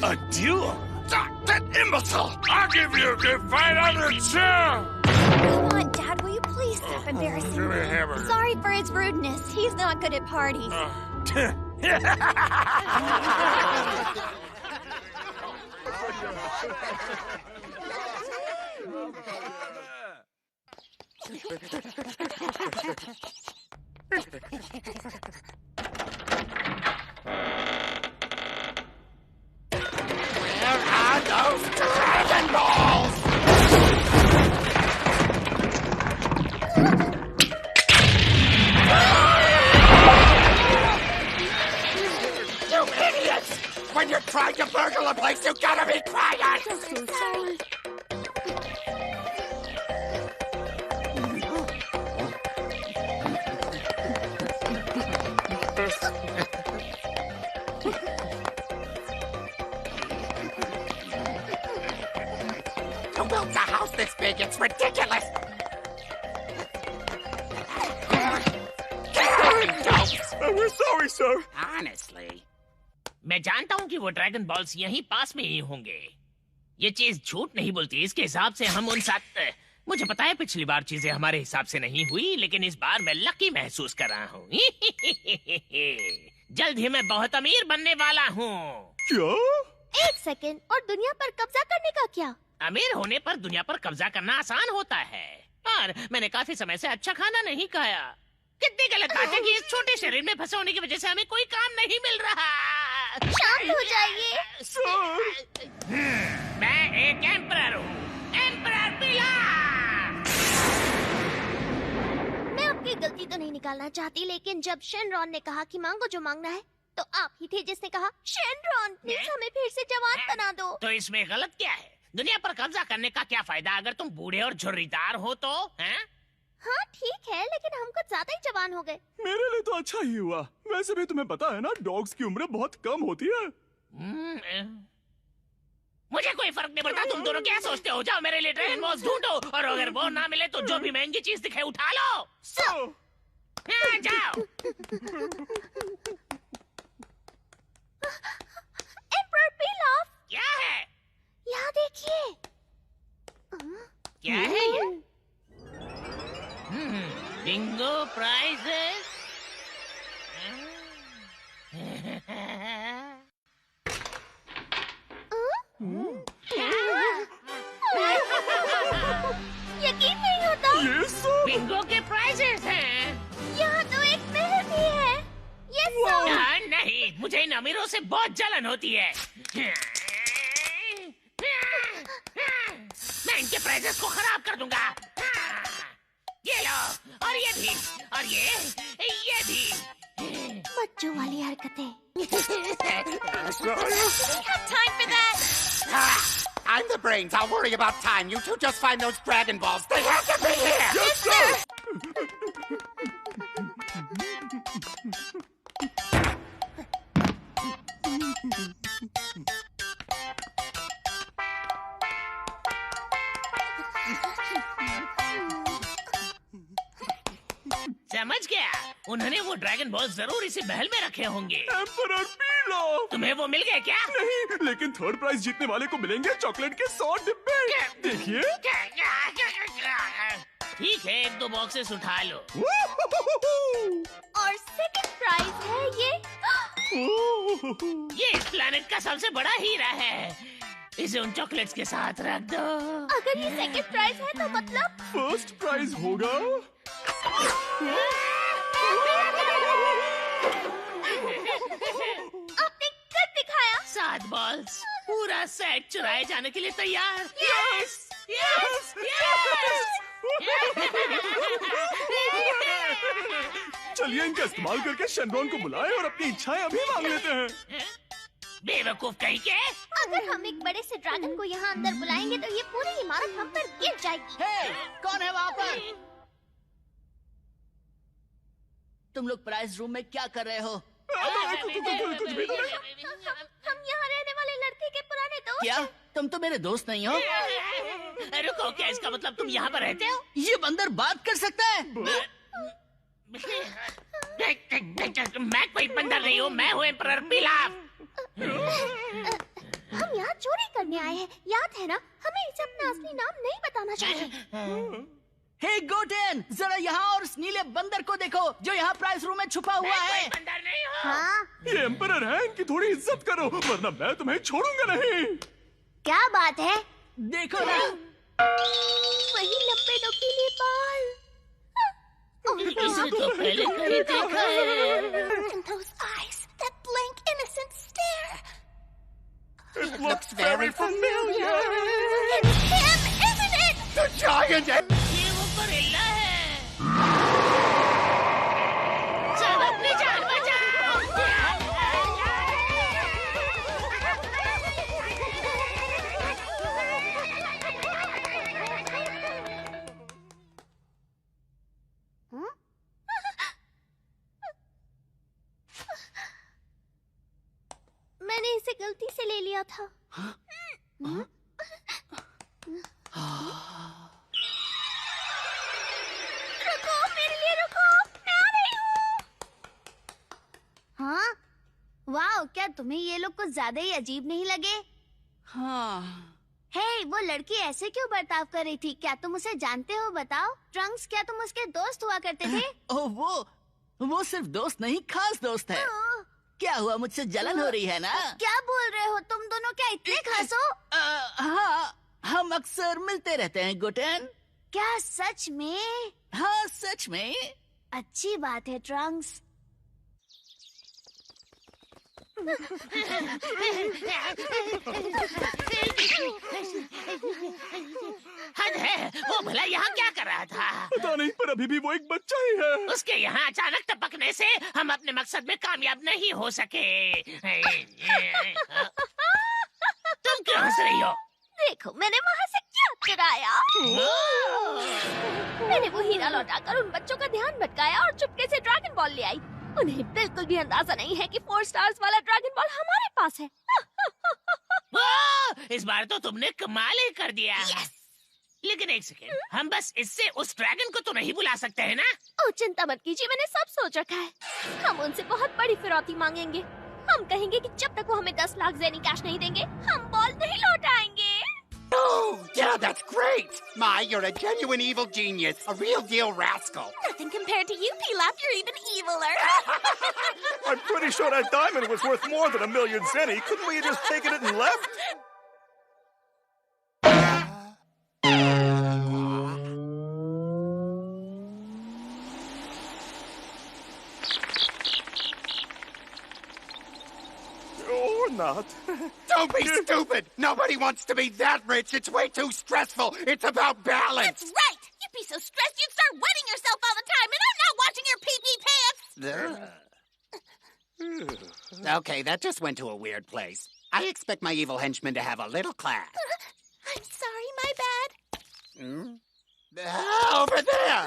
A duel? That imbecile! I'll give you a good fight under a chair! Come on, Dad, will you please stop embarrassing give me a me? hammer. Sorry for his rudeness. He's not good at parties. Where are those Dragon Balls? You idiots! When you're trying to burgle a place, you gotta be quiet! Sorry. To build a house this big, it's ridiculous! We're sorry, sir. Honestly. मैं जानता हूँ कि वो dragon balls यहीं पास में ही होंगे। ये चीज झूठ नहीं बोलती। इसके हिसाब से हम उन साथ मुझे पता है पिछली बार चीजें हमारे हिसाब से नहीं हुई, लेकिन इस बार मैं लकी महसूस कर रहा हूँ। जल्द ही मैं बहुत अमीर बनने वाला हूँ। क्या? एक सेकंड, और दुनिया पर कब्जा करने का क्या? अमीर होने पर दुनिया पर कब्जा करना आसान होता है। और मैंने काफी समय से अच्छा खाना नहीं खाया। कितनी गलत बात है कि इस छोटे शरीर में फंसे होने की वजह से हमें कोई काम नहीं मिल रहा। शांत हो जाइए। मैं एक एम्परर हूँ, एम्परर पिलार। मैं आपकी गलती तो नहीं निकालना चाहती, लेकिन जब शेनरॉन ने कहा कि मांगो जो मांगना है, तो आप ही थे जिसने कहा शेनरॉन प्लीज हमें फिर से जवान बना दो। तो इसमें गलत क्या है? दुनिया पर कब्जा करने का क्या फायदा अगर तुम बूढ़े और झुर्रीदार हो तो? हैं? हाँ ठीक है, लेकिन हम कुछ ज्यादा ही जवान हो गए। मेरे लिए तो अच्छा ही हुआ। वैसे भी तुम्हें पता है ना, डॉग्स की उम्र बहुत कम होती है। मुझे कोई फर्क नहीं पड़ता तुम दोनों क्या सोचते हो। जाओ मेरे लिए ड्रैगन बॉल्स ढूंढो, और अगर वो ना मिले तो जो भी महंगी चीज दिखे उठा लो। हाँ, जाओ। एम्परर पिलार, क्या है? यहाँ देखिए। क्या है ये? Bingo prizes. यकीन नहीं होता। बिंगो के प्राइजेस हैं। यहाँ तो एक महल भी है। ये सब। नहीं, मुझे इन अमीरों से बहुत जलन होती है। मैं इनके प्राइजेस को खराब कर दूंगा। ये लो, और ये भी, और ये भी। बच्चों वाली हरकतें। I'm the brains. I'll worry about time. You two just find those Dragon Balls. They have to be here! Yes, sir! समझ गया। उन्होंने वो ड्रैगन बॉल जरूर इसी महल में रखे होंगे। एम्परर पिलार। तुम्हें वो मिल गए क्या? नहीं, लेकिन थर्ड प्राइज जीतने वाले को मिलेंगे चॉकलेट के 100 डिब्बे। देखिए। ठीक है, 1-2 बॉक्सेस उठा लो। और सेकंड प्राइज है ये इस प्लेनेट का सबसे बड़ा हीरा है। इसे उन चॉकलेट्स के साथ रख दो। अगर ये सेकंड प्राइज है तो मतलब फर्स्ट प्राइज होगा। आपने कर दिखाया। 7 बॉल्स, पूरा सेट चुराए जाने के लिए तैयार। Yes, yes, yes. चलिए इनका इस्तेमाल करके शेनरॉन को बुलाएं और अपनी इच्छाएं अभी मांग लेते हैं। बेवकूफ कहीं के। अगर हम एक बड़े से ड्रैगन को यहाँ अंदर बुलाएंगे तो ये पूरी इमारत हम पर गिर जाएगी। कौन है वहाँ पर? तुम लोग प्राइज रूम में क्या कर रहे हो? हम यहाँ रहने वाले लड़के के पुराने दोस्त। क्या तुम तो मेरे दोस्त नहीं हो? रुको, क्या इसका मतलब तुम यहाँ पर रहते हो? ये बंदर बात कर सकता है? मैं कोई बंदर नहीं हूँ, मैं हूँ एम्परर पिलार। हम यहाँ चोरी करने आए हैं, याद है ना? हमें इसे अपना असली नाम नहीं बताना चाहिए। हे गोटेन, जरा यहाँ और उस नीले बंदर को देखो जो यहाँ प्राइस रूम में छुपा हुआ है। बंदर नहीं हो। हाँ, ये एम्परर है, इनकी थोड़ी इज्जत करो वरना मैं तुम्हें छोड़ूंगा नहीं। क्या बात है? देखो ना, वही लंबे नुकीले बाल। इसे तो पहले कहीं देखा है। And those eyes, that blank innocent stare. It looks very familiar. It's him, isn't it? The giant. ये वो गोरिल्ला है। सब अपनी जान बचाओ। मैंने इसे गलती से ले लिया था। रुको, मेरे लिए रुको, मैं आ रही हूँ। हाँ, वाह, क्या तुम्हें ये लोग कुछ ज्यादा ही अजीब नहीं लगे? हाँ। हे, वो लड़की ऐसे क्यों बर्ताव कर रही थी? क्या तुम उसे जानते हो? बताओ। ट्रंक्स, क्या तुम उसके दोस्त हुआ करते थे? ओह, वो सिर्फ दोस्त नहीं, खास दोस्त है। क्या हुआ, मुझसे जलन हो रही है ना? क्या बोल रहे हो तुम दोनों? क्या इतने खास हो? हाँ, हम अक्सर मिलते रहते हैं गोटेन। क्या सच में? हाँ, सच में। अच्छी बात है ट्रंक्स। हद है, वो भला यहाँ क्या कर रहा था? पता नहीं, पर अभी भी वो एक बच्चा ही है। उसके यहाँ अचानक टपकने से हम अपने मकसद में कामयाब नहीं हो सके। तुम क्यों हंस रही हो? देखो, मैंने वहाँ से क्या चुराया। मैंने वो हीरा लौटाकर उन बच्चों का ध्यान भटकाया और चुपके से ड्रैगन बॉल ले आई। उन्हें बिल्कुल भी अंदाजा नहीं है कि 4 स्टार्स वाला ड्रैगन बॉल हमारे पास है। इस बार तो तुमने कमाल ही कर दिया। लेकिन एक सेकेंड, हम बस इससे उस ड्रैगन को तो नहीं बुला सकते हैं ना? ओ, चिंता मत कीजिए, मैंने सब सोच रखा है। हम उनसे बहुत बड़ी फिरौती मांगेंगे। हम कहेंगे कि जब तक वो हमें 10 लाख ज़ेनी कैश नहीं देंगे, हम बॉल नहीं लौटाएंगे। Oh, yeah, that's great! My, you're a genuine evil genius, a real deal rascal. Nothing compared to you, Pilaf. You're even eviler. I'm pretty sure that diamond was worth more than 1,000,000 zenny. Couldn't we have just taken it and left? Or not. Don't be stupid! Nobody wants to be that rich. It's way too stressful. It's about balance. That's right. You'd be so stressed you'd start wetting yourself all the time, and I'm not watching your pee-pee pants. Okay, that just went to a weird place. I expect my evil henchmen to have a little class. I'm sorry, my bad. Over there!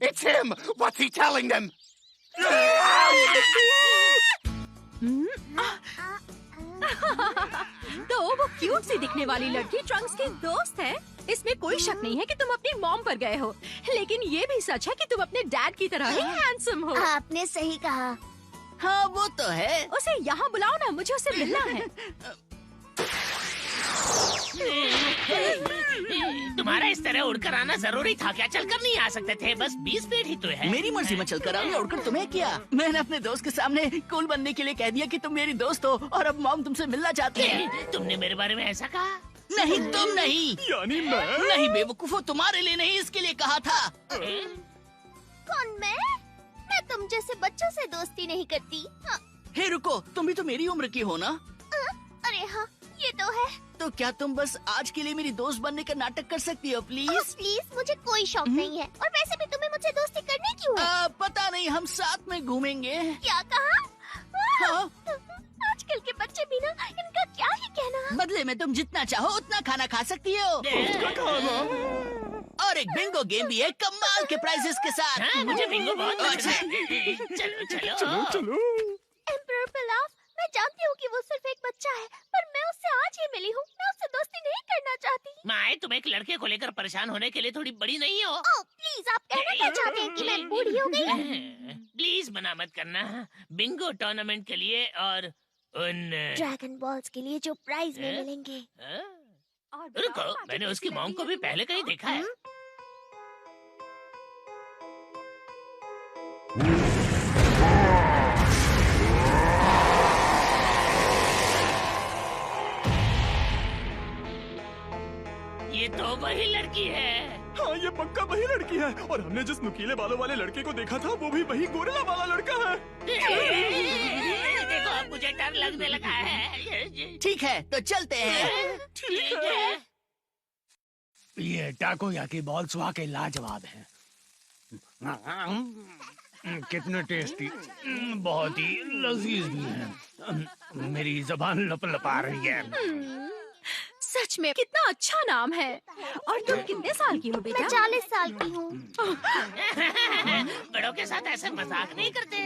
It's him! What's he telling them? तो वो cute सी दिखने वाली लड़की Trunks की दोस्त है। इसमें कोई शक नहीं है कि तुम अपनी मॉम पर गए हो, लेकिन ये भी सच है कि तुम अपने डैड की तरह ही हैंडसम हो। आपने सही कहा। हाँ, वो तो है। उसे यहाँ बुलाओ ना, मुझे उससे मिलना है। तुम्हारा इस तरह उड़कर आना जरूरी था क्या? चलकर नहीं आ सकते थे? बस 20 फीट ही तो है। मेरी मर्जी में चलकर आऊंगा, उड़कर तुम्हें क्या? मैंने अपने दोस्त के सामने कूल बनने के लिए कह दिया कि तुम मेरी दोस्त हो और अब मॉम तुमसे मिलना चाहती है। तुमने मेरे बारे में ऐसा कहा? नहीं, तुम नहीं। यानी मैं? नहीं बेवकूफो, तुम्हारे लिए नहीं, इसके लिए कहा था। कौन मैं? मैं तुम जैसे बच्चों से दोस्ती नहीं करती। हाँ। हे रुको, तुम भी तो मेरी उम्र की हो ना? अरे हाँ, ये तो है। तो क्या तुम बस आज के लिए मेरी दोस्त बनने का नाटक कर सकती हो प्लीज? प्लीज, मुझे कोई शौक नहीं है। और वैसे भी तुम्हें मुझसे दोस्ती करनी क्यों है? पता नहीं, हम साथ में घूमेंगे। क्या कहा? हाँ। आजकल के बच्चे भी ना, इनका क्या ही कहना। बदले में तुम जितना चाहो उतना खाना खा सकती हो। और एक बिंगो गेम भी है कमाल के प्राइजेस के साथ। हाँ, मुझे बिंगो बहुत पसंद है। चलो चलो चलो चलो। एम्परर पिलाफ, मैं जानती हूँ कि वो सिर्फ एक बच्चा है, पर मैं उससे आज ही मिली हूँ। मैं उससे दोस्ती नहीं करना चाहती। माए, तुम एक लड़के को लेकर परेशान होने के लिए थोड़ी बड़ी नहीं हो। ओह प्लीज, आप कहना क्या चाहते हैं कि मैं बूढ़ी हो गई? प्लीज मना मत करना। बिंगो टूर्नामेंट के लिए और उन ड्रैगन बॉल्स के लिए जो प्राइज में मिलेंगे। रुको, मैंने उसकी मॉम को भी पहले कहीं देखा है। ये तो वही लड़की है। हाँ, ये पक्का वही लड़की है। और हमने जिस नुकीले बालों वाले लड़के को देखा था, वो भी वही गोरिल्ला वाला लड़का है। देखो, अब मुझे डर लगने लगा है। ठीक है, तो चलते हैं। ठीक है। ये टाकोयाकी बॉल्स वाकई लाजवाब हैं। कितने टेस्टी, बहुत ही लजीज भी हैं। मेरी जुबान लपलपा रही है। सच में कितना अच्छा नाम है। और तुम कितने साल की हो बेटा? मैं 40 साल की हूँ। बड़ों के साथ ऐसे मजाक नहीं करते।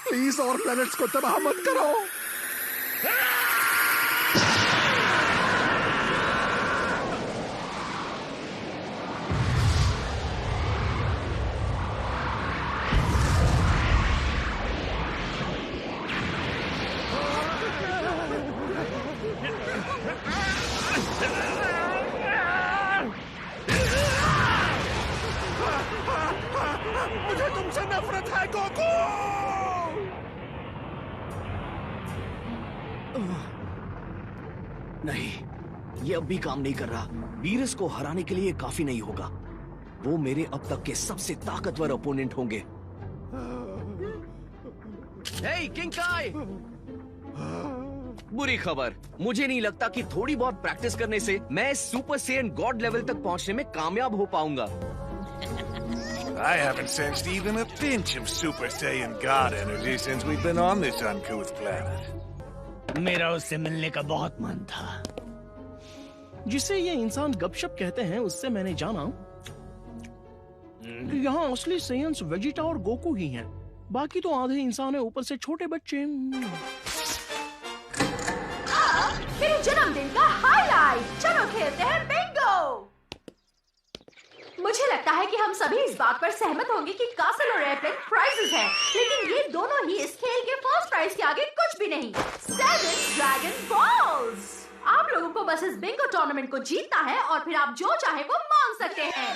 प्लीज और प्लैनेट्स को तबाह मत करो। मुझे तुमसे नफरत है गोकू। नहीं, ये अब भी काम नहीं कर रहा। वीरस को हराने के लिए काफी नहीं होगा। वो मेरे अब तक के सबसे ताकतवर ओपोनेंट होंगे। हे किंकाई! बुरी खबर, मुझे नहीं लगता कि थोड़ी बहुत प्रैक्टिस करने से मैं सुपर सेयन गॉड लेवल तक पहुंचने में कामयाब हो पाऊंगा। I haven't sensed even a pinch of Super Saiyan God energy since we've been on this uncouth planet. मेरा उससे मिलने का बहुत मन था। जिसे ये इंसान गपशप कहते हैं, उससे मैंने जाना कि यहाँ असली सेयन्स वेजिटा और गोकू ही हैं। बाकी तो आधे इंसान है, ऊपर से छोटे बच्चे। मेरे जन्मदिन का हाईलाइट। चलो खेलते हैं बिंगो। मुझे लगता है कि हम सभी इस बात पर सहमत होंगे कि कासल और एयरप्लेन प्राइजेस हैं, लेकिन ये दोनों ही इस खेल के फर्स्ट प्राइज के आगे कुछ भी नहीं। 7 ड्रैगन बॉल्स। आप लोगों को बस इस बिंगो टूर्नामेंट को जीतना है और फिर आप जो चाहे वो मांग सकते हैं।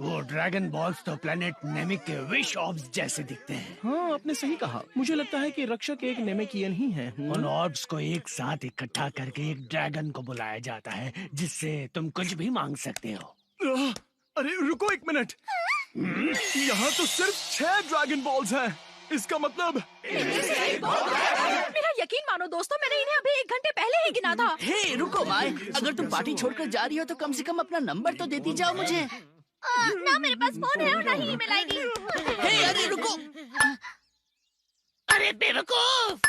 वो ड्रैगन बॉल्स तो प्लेनेट नेमिक के विश ऑर्ब्स जैसे दिखते हैं। हाँ, आपने सही कहा। मुझे लगता है कि रक्षक एक नेमेकियन ही है। उन ऑर्ब्स को एक साथ इकट्ठा करके एक ड्रैगन को बुलाया जाता है, जिससे तुम कुछ भी मांग सकते हो। अरे रुको एक मिनट, यहाँ तो सिर्फ 6 ड्रैगन बॉल्स हैं। इसका मतलब मेरा यकीन मानो दोस्तों, मैंने इन्हें अभी 1 घंटे पहले ही गिना था। हे रुको माय, अगर तुम पार्टी छोड़कर जा रही हो तो कम से कम अपना नंबर तो देती जाओ मुझे। ना मेरे पास फोन है और ना ही ईमेल आईडी। हे अरे रुको। अरे बेवकूफ!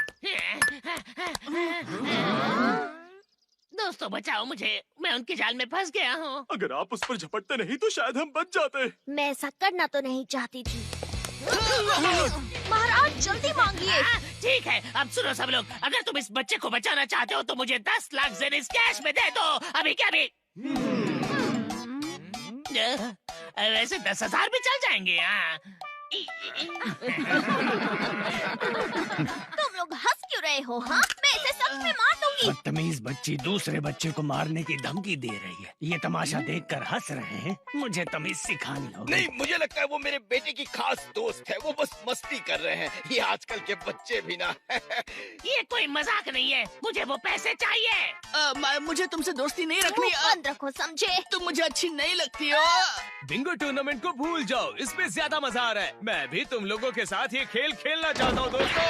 दोस्तों बचाओ मुझे, मैं उनके जाल में फंस गया हूँ। अगर आप उस पर झपटते नहीं तो शायद हम बच जाते। मैं ऐसा करना तो नहीं चाहती थी। महाराज जल्दी मांगिए। ठीक है, अब सुनो सब लोग, अगर तुम इस बच्चे को बचाना चाहते हो तो मुझे 10 लाख जेनिस कैश में दे दो। अभी क्या भी वैसे 10,000 भी चल जाएंगे। तुम लोग हंस क्यों रहे हो? हाँ, मैं इसे सच में मार दूंगी। बदतमीज बच्ची दूसरे बच्चे को मारने की धमकी दे रही है। ये तमाशा देखकर हंस रहे हैं। मुझे तमीज सिखानी होगी। नहीं, मुझे लगता है वो मेरे बेटे की खास दोस्त है। वो बस मस्ती कर रहे हैं। ये आजकल के बच्चे भी ना। ये कोई मजाक नहीं है, मुझे वो पैसे चाहिए। मुझे तुमसे दोस्ती नहीं रखनी। बंद रखो, समझे? तुम मुझे अच्छी नहीं लगती हो। बिंगो टूर्नामेंट को भूल जाओ, इसमें ज्यादा मजा आ रहा है। मैं भी तुम लोगों के साथ ये खेल खेलना चाहता हूँ दोस्तों।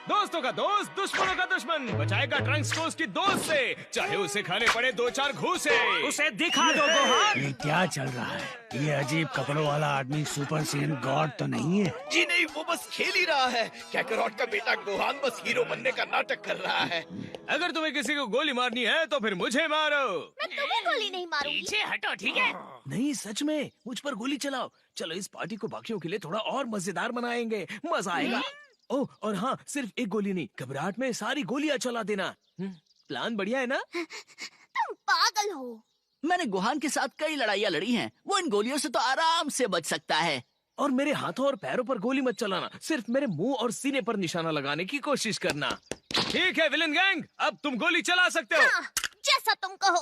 दोस्तों का दोस्त दुश्मनों का दुश्मन बचाएगा ट्रंक्स को उसकी दोस्त से, चाहे उसे खाने पड़े 2-4 घूसे। उसे दिखा दो गोहान। ये क्या चल रहा है? ये अजीब कपड़ों वाला आदमी सुपर सैयन गॉड तो नहीं है? जी नहीं, वो बस खेल ही रहा है। कैकरॉट का बेटा गोहान बस हीरो बनने का नाटक कर रहा है। अगर तुम्हें किसी को गोली मारनी है तो फिर मुझे मारो। मैं तुम्हें गोली नहीं मारूंगी। पीछे हटो, ठीक है? नहीं, सच में मुझ पर गोली चलाओ। चलो इस पार्टी को बाकियों के लिए थोड़ा और मजेदार बनाएंगे, मजा आएगा। ओह, और हाँ, सिर्फ एक गोली नहीं, घबराहट में सारी गोलियां चला देना। प्लान बढ़िया है ना? तुम पागल हो। मैंने गोहान के साथ कई लड़ाइयाँ लड़ी हैं। वो इन गोलियों से तो आराम से बच सकता है। और मेरे हाथों और पैरों पर गोली मत चलाना, सिर्फ मेरे मुंह और सीने पर निशाना लगाने की कोशिश करना। ठीक है विलन गैंग, अब तुम गोली चला सकते हो। हाँ, जैसा तुम कहो।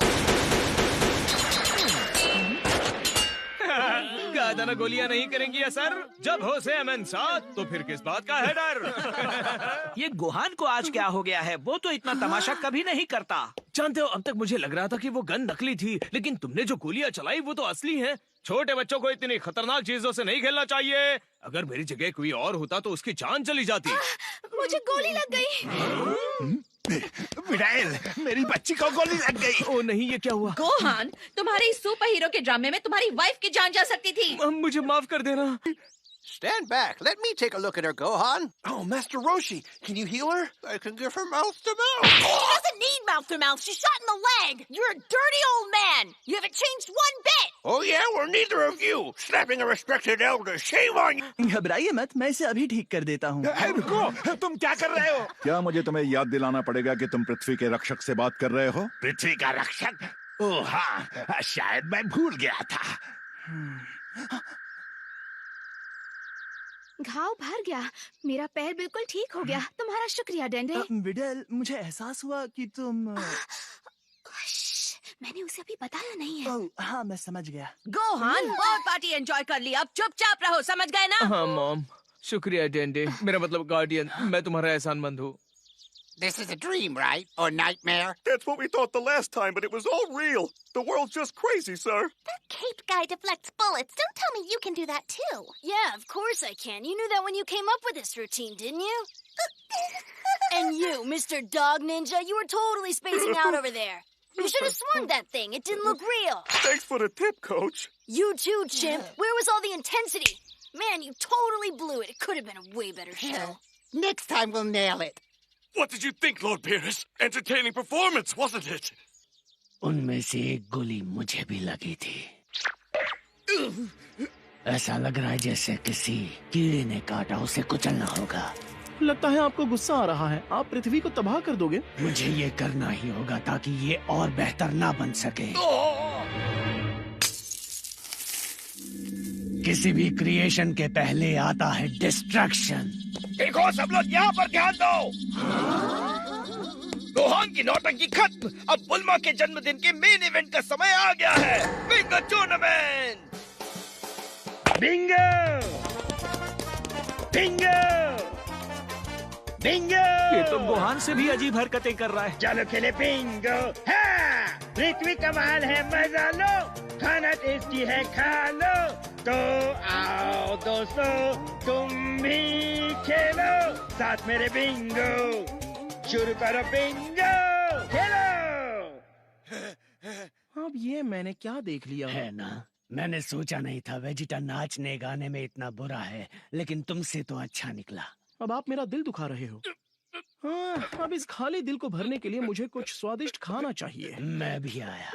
कहा था ना गोलियां नहीं करेंगी असर। जब हो से अमन साथ तो फिर किस बात का है डर। ये गोहान को आज क्या हो गया है? वो तो इतना तमाशा कभी नहीं करता। जानते हो, अब तक मुझे लग रहा था कि वो गन नकली थी, लेकिन तुमने जो गोलियां चलाई वो तो असली हैं। छोटे बच्चों को इतनी खतरनाक चीजों से नहीं खेलना चाहिए। अगर मेरी जगह कोई और होता तो उसकी जान चली जाती। मुझे गोली लग गई। मिडाइल, मेरी बच्ची को गोली लग गई। ओ नहीं, ये क्या हुआ? गोहान, तुम्हारे इस सुपर हीरो के ड्रामे में तुम्हारी वाइफ की जान जा सकती थी। मुझे माफ कर देना। Stand back. Let me take a look at her, Gohan. Oh, Master Roshi, can you heal her? I can give her mouth to mouth. She doesn't need mouth to mouth. She's shot in the leg. You're a dirty old man. You haven't changed one bit. Oh yeah, well neither of you. Slapping a respected elder. Shame on you. घबराइए मत, मैं इसे अभी ठीक कर देता हूँ। रुको, तुम क्या कर रहे हो? क्या मुझे तुम्हें याद दिलाना पड़ेगा कि तुम पृथ्वी के रक्षक से बात कर रहे हो? पृथ्वी का रक्षक? ओह हाँ, शायद मैं भूल गया था। घाव भर गया, मेरा पैर बिल्कुल ठीक हो गया। तुम्हारा शुक्रिया डेंडे। विडल, मुझे एहसास हुआ कि तुम मैंने उसे अभी बताया नहीं है। हाँ, मैं समझ गया। गोहान, बहुत पार्टी एंजॉय कर ली, अब चुपचाप रहो, समझ गए ना? हाँ मॉम, शुक्रिया डेंडे, मेरा मतलब गार्डियन। मैं तुम्हारा एहसानमंद हूँ। This is a dream, right? Or nightmare? That's what we thought the last time, but it was all real. The world's just crazy, sir. That caped guy deflects bullets. Don't tell me you can do that too. Yeah, of course I can. You knew that when you came up with this routine, didn't you? And you, Mr. Dog Ninja, you were totally spacing out over there. You should have swarmed that thing. It didn't look real. Thanks for the tip, Coach. You too, Chimp. Where was all the intensity? Man, you totally blew it. It could have been a way better show. Next time we'll nail it. What did you think, Lord Beerus? Entertaining performance, wasn't it? उनमें से एक गोली मुझे भी लगी थी। ऐसा लग रहा है जैसे किसी कीड़े ने काटा, उसे कुचलना होगा। लगता है आपको गुस्सा आ रहा है। आप पृथ्वी को तबाह कर दोगे। मुझे ये करना ही होगा ताकि ये और बेहतर ना बन सके। किसी भी क्रिएशन के पहले आता है डिस्ट्रक्शन। देखो सब लोग यहाँ पर ध्यान दो। गोहान की नौटंकी खत्म। अब बुल्मा के जन्मदिन के मेन इवेंट का समय आ गया है। Bingo tournament. Bingo, Bingo, Bingo. ये तो गोहान से भी अजीब हरकतें कर रहा है। चलो खेले बिंगो। हाँ, पृथ्वी कमाल है, मजा लो, खाना टेस्टी है, खा लो। तो आओ दोस्तों, तुम भी खेलो साथ मेरे बिंगो। शुरू करो बिंगो, खेलो। अब ये मैंने क्या देख लिया है ना? मैंने सोचा नहीं था वेजिटा नाचने गाने में इतना बुरा है, लेकिन तुमसे तो अच्छा निकला। अब आप मेरा दिल दुखा रहे हो। हाँ, अब इस खाली दिल को भरने के लिए मुझे कुछ स्वादिष्ट खाना चाहिए। मैं भी आया।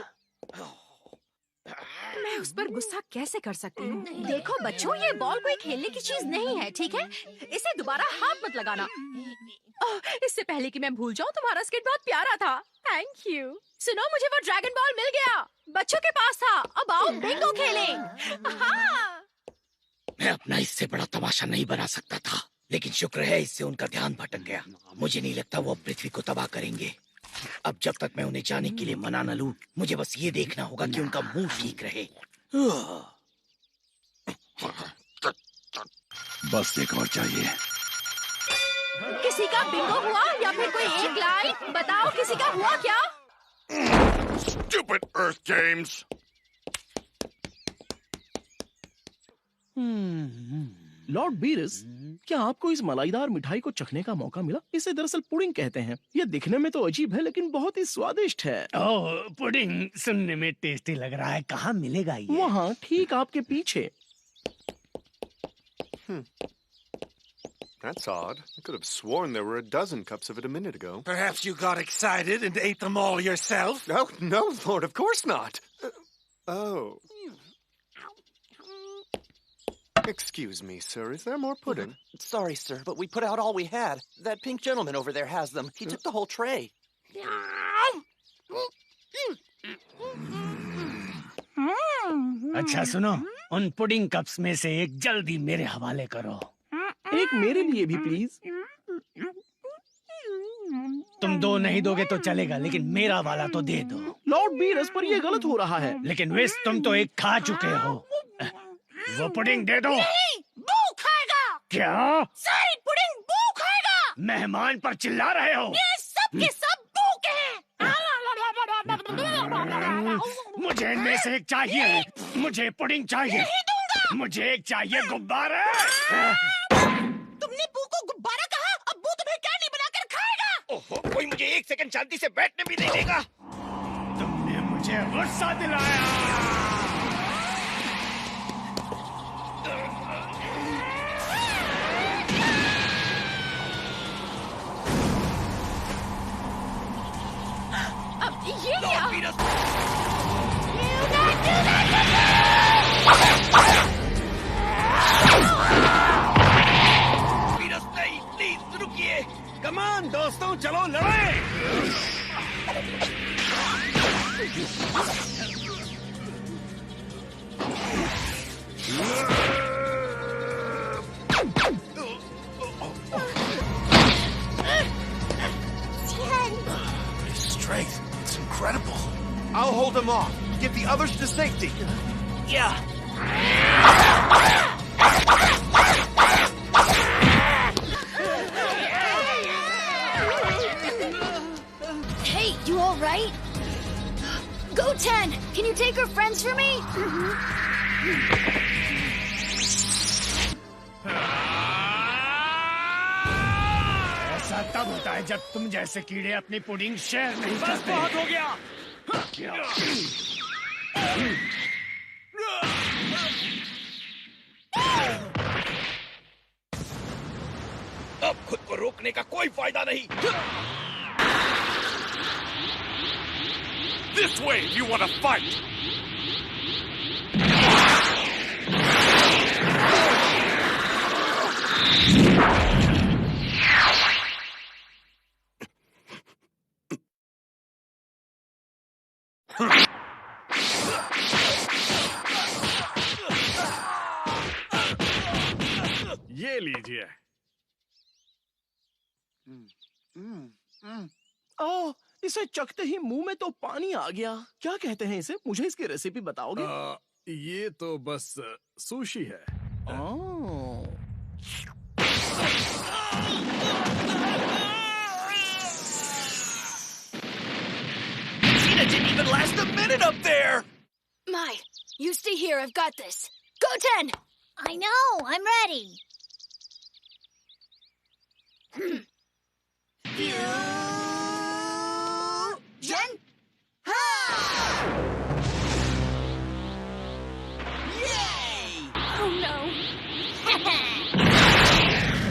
मैं उस पर गुस्सा कैसे कर सकती हूँ? देखो बच्चों, ये बॉल कोई खेलने की चीज नहीं है, ठीक है? इसे दोबारा हाथ मत लगाना। इससे पहले कि मैं भूल जाऊँ, तुम्हारा स्केट बहुत प्यारा था। Thank you. सुनो, मुझे वो ड्रैगन बॉल मिल गया, बच्चों के पास था। अब आओ बिंगो खेलें। हाँ। मैं अपना इससे बड़ा तमाशा नहीं बना सकता था, लेकिन शुक्र है इससे उनका ध्यान भटक गया। मुझे नहीं लगता वो पृथ्वी को तबाह करेंगे। अब जब तक मैं उन्हें जाने के लिए मना न लूं, मुझे बस ये देखना होगा कि उनका मुंह ठीक रहे। बस एक और चाहिए। किसी का बिंगो हुआ या फिर कोई एक लाइन बताओ, किसी का हुआ क्या? Stupid Earth Games. Lord Beerus, क्या आपको इस मलाईदार मिठाई को चखने का मौका मिला? इसे दरअसल पुडिंग कहते हैं। यह दिखने में तो अजीब है लेकिन बहुत ही स्वादिष्ट है। ओह, पुडिंग सुनने में टेस्टी लग रहा है। कहाँ मिलेगा ये? वहाँ ठीक आपके पीछे। That's odd. I could have sworn there were a dozen cups of it a minute ago. Perhaps you got excited and ate them all yourself? No, no, Lord, of course not. Oh. Excuse me, sir. Is there more pudding? Sorry, sir, but we put out all we had. That pink gentleman over there has them. He took the whole tray. अच्छा सुनो, उन pudding cups में से एक जल्दी मेरे हवाले करो। एक मेरे लिए भी प्लीज। तुम दो नहीं दोगे तो चलेगा, लेकिन मेरा वाला तो दे दो। लॉर्ड बीरस, पर ये गलत हो रहा है। लेकिन विस, तुम तो एक खा चुके हो। वो पुडिंग दे दो। नहीं, बू खाएगा। क्या? सारी पुडिंग बू खाएगा। मेहमान पर चिल्ला रहे हो? ये सब के सब बू के हैं। मुझे इनमें से एक चाहिए। मुझे पुडिंग चाहिए। नहीं दूंगा। मुझे एक चाहिए गुब्बारा। तुमने बू को गुब्बारा कहा, अब बू तुम्हें कैंडी बनाकर खाएगा। ओहो, कोई मुझे एक सेकंड शांति से बैठने भी नहीं देगा। तुमने मुझे गुस्सा दिलाया। अब ये क्या? प्लीज रुकिए। कमान दोस्तों, चलो लड़ें। His strength, it's incredible. I'll hold him off. Get the others to safety. Yeah. Hey, you all right? Go 10. Can you take her friends for me? ऐसा तब होता है जब तुम जैसे कीड़े अपनी पुडिंग शेयर नहीं करते। बहुत हो गया। अब खुद को रोकने का कोई फायदा नहीं। This way if you want to fight! ये लीजिए। ओह, इसे चखते ही मुंह में तो पानी आ गया। क्या कहते हैं इसे? मुझे इसकी रेसिपी बताओगे? ये तो बस सुशी है। Tina didn't even last a minute up there. My, you stay here. I've got this. Go 10. I know, I'm ready. Jen? Oh no!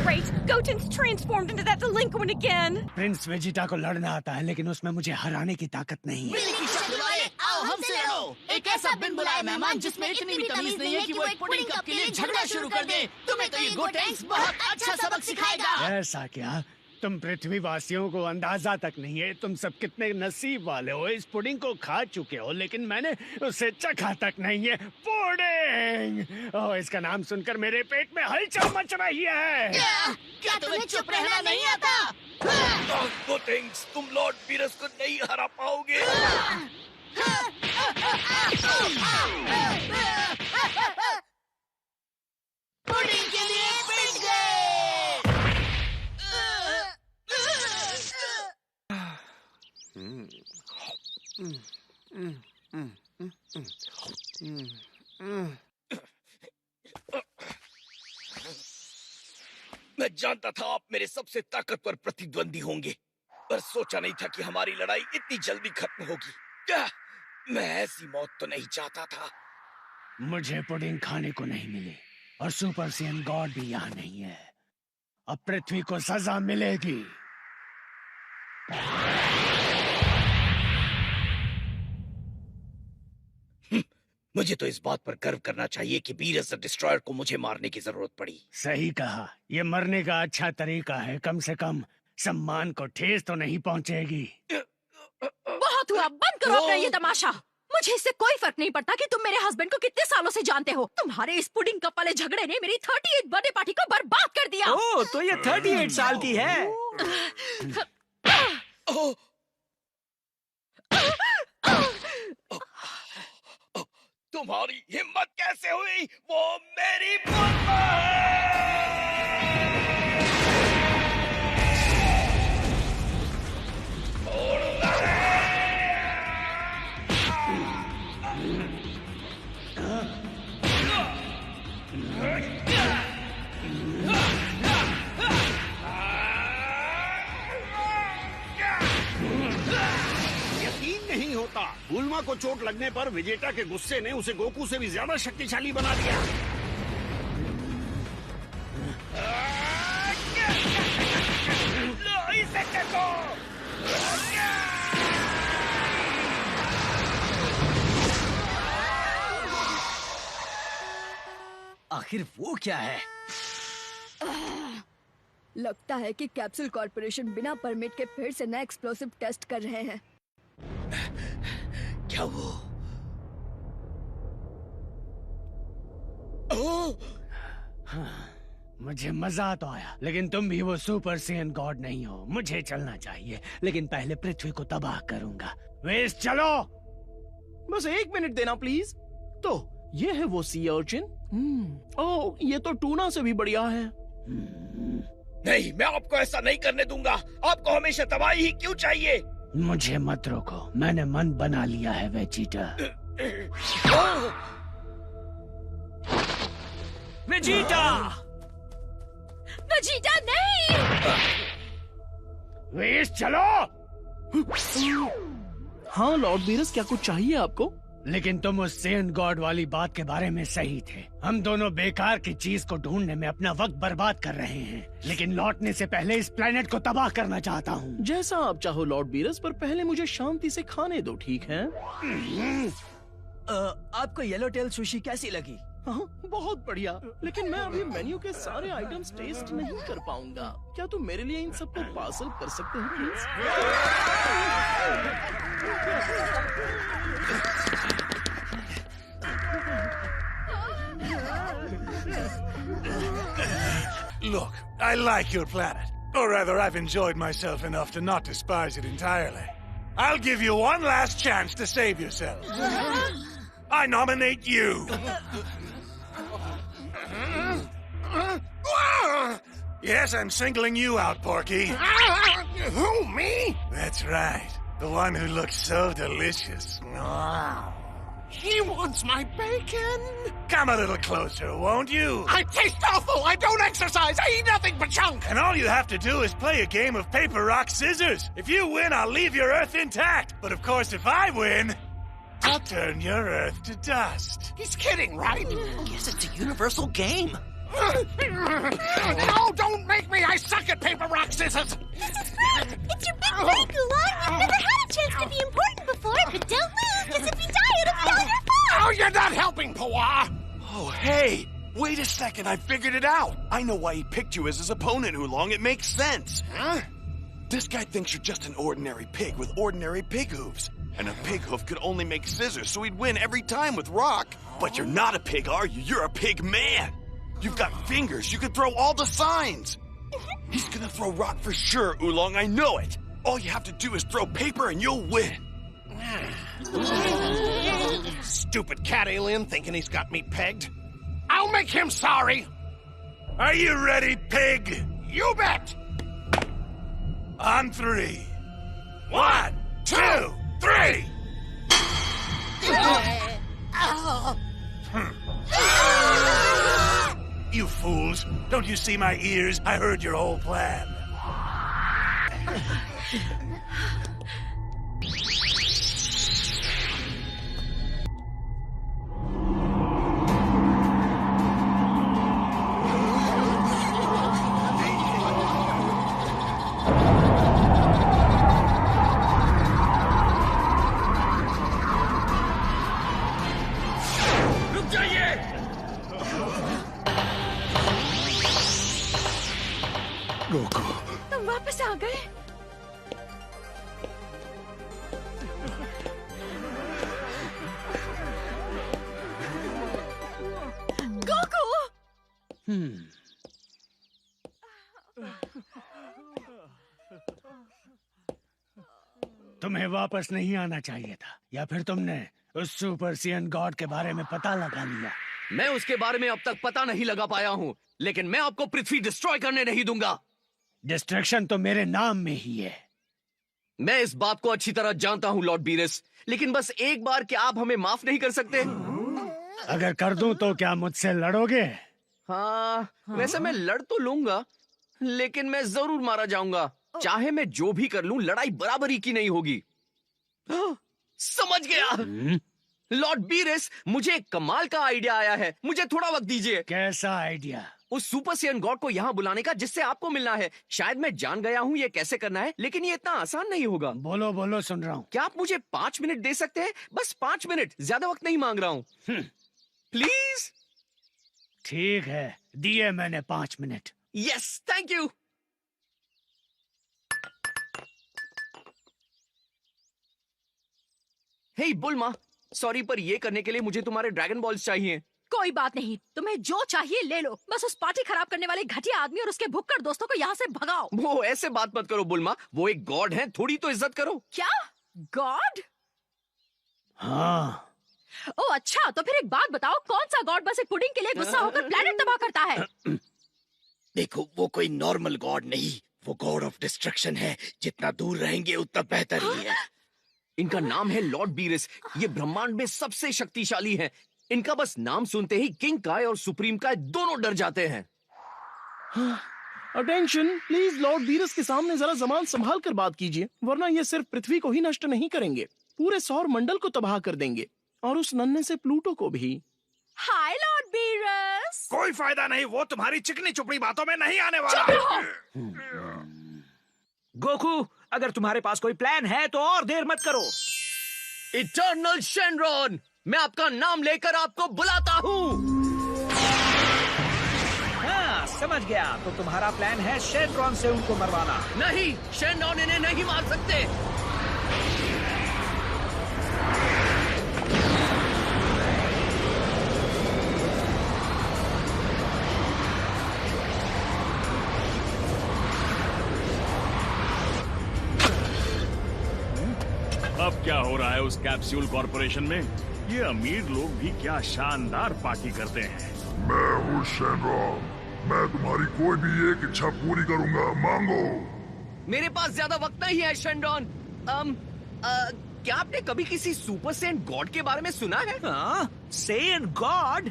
Great! Goten's transformed into that delinquent again! Prince Vegeta को लड़ना आता है, लेकिन उसमें मुझे हराने की ताकत नहीं है। बिल्ली की शक्ल वाले, आओ हमसे लड़ो। एक ऐसा बिन बुलाया मेहमान जिसमें इतनी भी तमीज नहीं है कि वो एक पुडिंग कप के लिए झगड़ा शुरू कर दे। तुम्हें तो ये गोटेंक्स बहुत अच्छा सबक सिखाएगा। ऐसा क्या? तुम पृथ्वीवासियों को अंदाजा तक नहीं है तुम सब कितने नसीब वाले हो। इस पुडिंग को खा चुके हो, लेकिन मैंने उसे चखा तक नहीं है। पुडिंग! ओह, इसका नाम सुनकर मेरे पेट में हलचल मच रही है। क्या तुम्हें चुप रहना नहीं आता? गोटेंक्स, तुम लॉर्ड बीरस को नहीं हरा पाओगे। पुडिंग के लिए पिट गए। पता था आप मेरे सबसे ताकतवर प्रतिद्वंदी होंगे, पर सोचा नहीं था कि हमारी लड़ाई इतनी जल्दी खत्म होगी। मैं ऐसी मौत तो नहीं चाहता था। मुझे पुडिंग खाने को नहीं मिली और सुपर सैयन गॉड भी यहाँ नहीं है। अब पृथ्वी को सजा मिलेगी। मुझे तो इस बात पर गर्व करना चाहिए कि बीरस द डिस्ट्रॉयर को मुझे मारने की जरूरत पड़ी। सही कहा, ये मरने का अच्छा तरीका है। कम से कम सम्मान को ठेस तो नहीं पहुंचेगी। बहुत हुआ, बंद करो अपना ये तमाशा। मुझे इससे कोई फर्क नहीं पड़ता कि तुम मेरे हस्बैंड को कितने सालों से जानते हो। तुम्हारे इस पुडिंग कप वाले झगड़े ने मेरी 38 बर्थडे पार्टी को बर्बाद कर दिया। ओह, तो ये 38 साल की है। तुम्हारी हिम्मत कैसे हुई? वो मेरी मम्मा है। यकीन नहीं होता, बुल्मा को चोट लगने पर विजेता के गुस्से ने उसे गोकू से भी ज्यादा शक्तिशाली बना दिया। आखिर वो क्या है? लगता है कि कैप्सूल कॉर्पोरेशन बिना परमिट के फिर से नया एक्सप्लोसिव टेस्ट कर रहे हैं। क्या वो? हाँ, मुझे मजा तो आया, लेकिन तुम भी वो सुपर सैयन गॉड नहीं हो। मुझे चलना चाहिए, लेकिन पहले पृथ्वी को तबाह करूंगा। वेस्ट चलो। बस 1 मिनट देना प्लीज। तो ये है वो सी अर्चिन। ओह, ये तो टूना से भी बढ़िया है। नहीं, मैं आपको ऐसा नहीं करने दूंगा। आपको हमेशा तबाही ही क्यों चाहिए? मुझे मत रोको, मैंने मन बना लिया है वेजिटा। वेजिटा! वेजिटा नहीं! वेस्ट चलो। हाँ लॉर्ड बीरस, क्या कुछ चाहिए आपको? लेकिन तुम उस सैयन गॉड वाली बात के बारे में सही थे। हम दोनों बेकार की चीज को ढूंढने में अपना वक्त बर्बाद कर रहे हैं, लेकिन लौटने से पहले इस प्लेनेट को तबाह करना चाहता हूँ। जैसा आप चाहो लॉर्ड बीरस, पर पहले मुझे शांति से खाने दो, ठीक है? आपको येलो टेल सुशी कैसी लगी? हाँ, बहुत बढ़िया। लेकिन मैं अभी मेन्यू के सारे आइटम्स टेस्ट नहीं कर पाऊंगा। क्या तुम मेरे लिए इन सबको पार्सल कर सकते हो please? Look, I like your planet. Or rather, I've enjoyed myself enough to not despise it entirely. I'll give you one last chance to save yourselves. I nominate you. Yes, I'm singling you out, Porky. Who, me? That's right. The one who looks so delicious. He wants my bacon. Come a little closer, won't you? I taste awful. I don't exercise. I eat nothing but junk. And all you have to do is play a game of paper, rock, scissors. If you win, I'll leave your Earth intact. But of course, if I win, I'll turn your Earth to dust. He's kidding, right? Yes, it's a universal game. No, don't make me. I suck at paper, rock, scissors. This is fun. It's your big break, Oolong. You've never had a chance to be important before, but don't lose, because if you die, it'll be all your fault. Oh, you're not helping, Pawar. Oh, hey! Wait a second, I figured it out. I know why he picked you as his opponent, Oolong. It makes sense. Huh? This guy thinks you're just an ordinary pig with ordinary pig hooves. And a pig hoof could only make scissors, so he'd win every time with rock. But you're not a pig, are you? You're a pig man. You've got fingers. You can throw all the signs. He's gonna throw rock for sure, Oolong. I know it. All you have to do is throw paper and you'll win. Stupid cat alien thinking he's got me pegged. I'll make him sorry. Are you ready, pig? You bet. On 3. 1, 2, 3. Oh. You fools. nose? Don't you see my ears? I heard your whole plan. Goku, तुम वापस आ गए। Goku! तुम्हें वापस नहीं आना चाहिए था, या फिर तुमने उस सुपर सेयन गॉड के बारे में पता लगा लिया? मैं उसके बारे में अब तक पता नहीं लगा पाया हूँ, लेकिन मैं आपको पृथ्वी डिस्ट्रॉय करने नहीं दूंगा। डिस्ट्रक्शन तो मेरे नाम में ही है। मैं इस बात को अच्छी तरह जानता हूँ लॉर्ड बीरस, लेकिन बस एक बार क्या आप हमें माफ नहीं कर सकते? अगर कर दूं तो क्या मुझसे लड़ोगे? हाँ, वैसे मैं लड़ तो लूंगा, लेकिन मैं जरूर मारा जाऊंगा। चाहे मैं जो भी कर लूं, लड़ाई बराबरी की नहीं होगी। समझ गया। लॉर्ड बीरस, मुझे एक कमाल का आइडिया आया है, मुझे थोड़ा वक्त दीजिए। कैसा आइडिया? उस सुपर सेयन गॉड को यहाँ बुलाने का जिससे आपको मिलना है। शायद मैं जान गया हूँ ये कैसे करना है, लेकिन ये इतना आसान नहीं होगा। बोलो बोलो, सुन रहा हूँ। क्या आप मुझे 5 मिनट दे सकते हैं? बस 5 मिनट, ज्यादा वक्त नहीं मांग रहा हूँ। प्लीज। ठीक है, दिए मैंने 5 minute. Yes, thank you. Hey Bulma, sorry पर ये करने के लिए मुझे तुम्हारे ड्रैगन बॉल्स चाहिए। कोई बात नहीं, तुम्हें जो चाहिए ले लो। बस उस पार्टी खराब करने वाले घटिया आदमी और उसके भुक्कड़ दोस्तों को यहाँ से भगाओ। वो ऐसे बात मत करो बुल्मा, वो एक गॉड है, थोड़ी तो इज्जत करो। क्या गॉड? हाँ। ओ अच्छा, तो फिर एक बात बताओ, कौन सा गॉड बस एक पुडिंग के लिए गुस्सा होकर प्लेनेट तबाह करता है? देखो, वो कोई नॉर्मल गॉड नहीं, वो गॉड ऑफ डिस्ट्रक्शन है। जितना दूर रहेंगे उतना बेहतर ही है। इनका नाम है लॉर्ड बीरस। ये ब्रह्मांड में सबसे शक्तिशाली है। इनका बस नाम सुनते ही किंग काय और सुप्रीम काय दोनों डर जाते हैं। अटेंशन प्लीज, लॉर्ड बीरस के सामने जरा जबान संभाल कर बात कीजिए, वरना ये सिर्फ पृथ्वी को ही नष्ट नहीं करेंगे, पूरे सौर मंडल को तबाह कर देंगे, और उस नन्हे से प्लूटो को भी। हाय लॉर्ड बीरस। कोई फायदा नहीं, वो तुम्हारी चिकनी चुपड़ी बातों में नहीं आने वाला। गोकू, अगर तुम्हारे पास कोई प्लान है तो और देर मत करो। इटर्नल शेनरॉन, मैं आपका नाम लेकर आपको बुलाता हूँ। हाँ, समझ गया। तो तुम्हारा प्लान है शेनरॉन से उनको मरवाना? नहीं, शेनरॉन इन्हें नहीं मार सकते। अब क्या हो रहा है उस कैप्सूल कॉर्पोरेशन में? ये अमीर लोग भी क्या शानदार पार्टी करते हैं। मैं हूँ शेनरॉन, मैं तुम्हारी कोई भी एक इच्छा पूरी करूंगा, मांगो। मेरे पास ज्यादा वक्त नहीं है शेनरॉन। क्या आपने कभी किसी सुपर सेयन गॉड के बारे में सुना है? Saiyan God?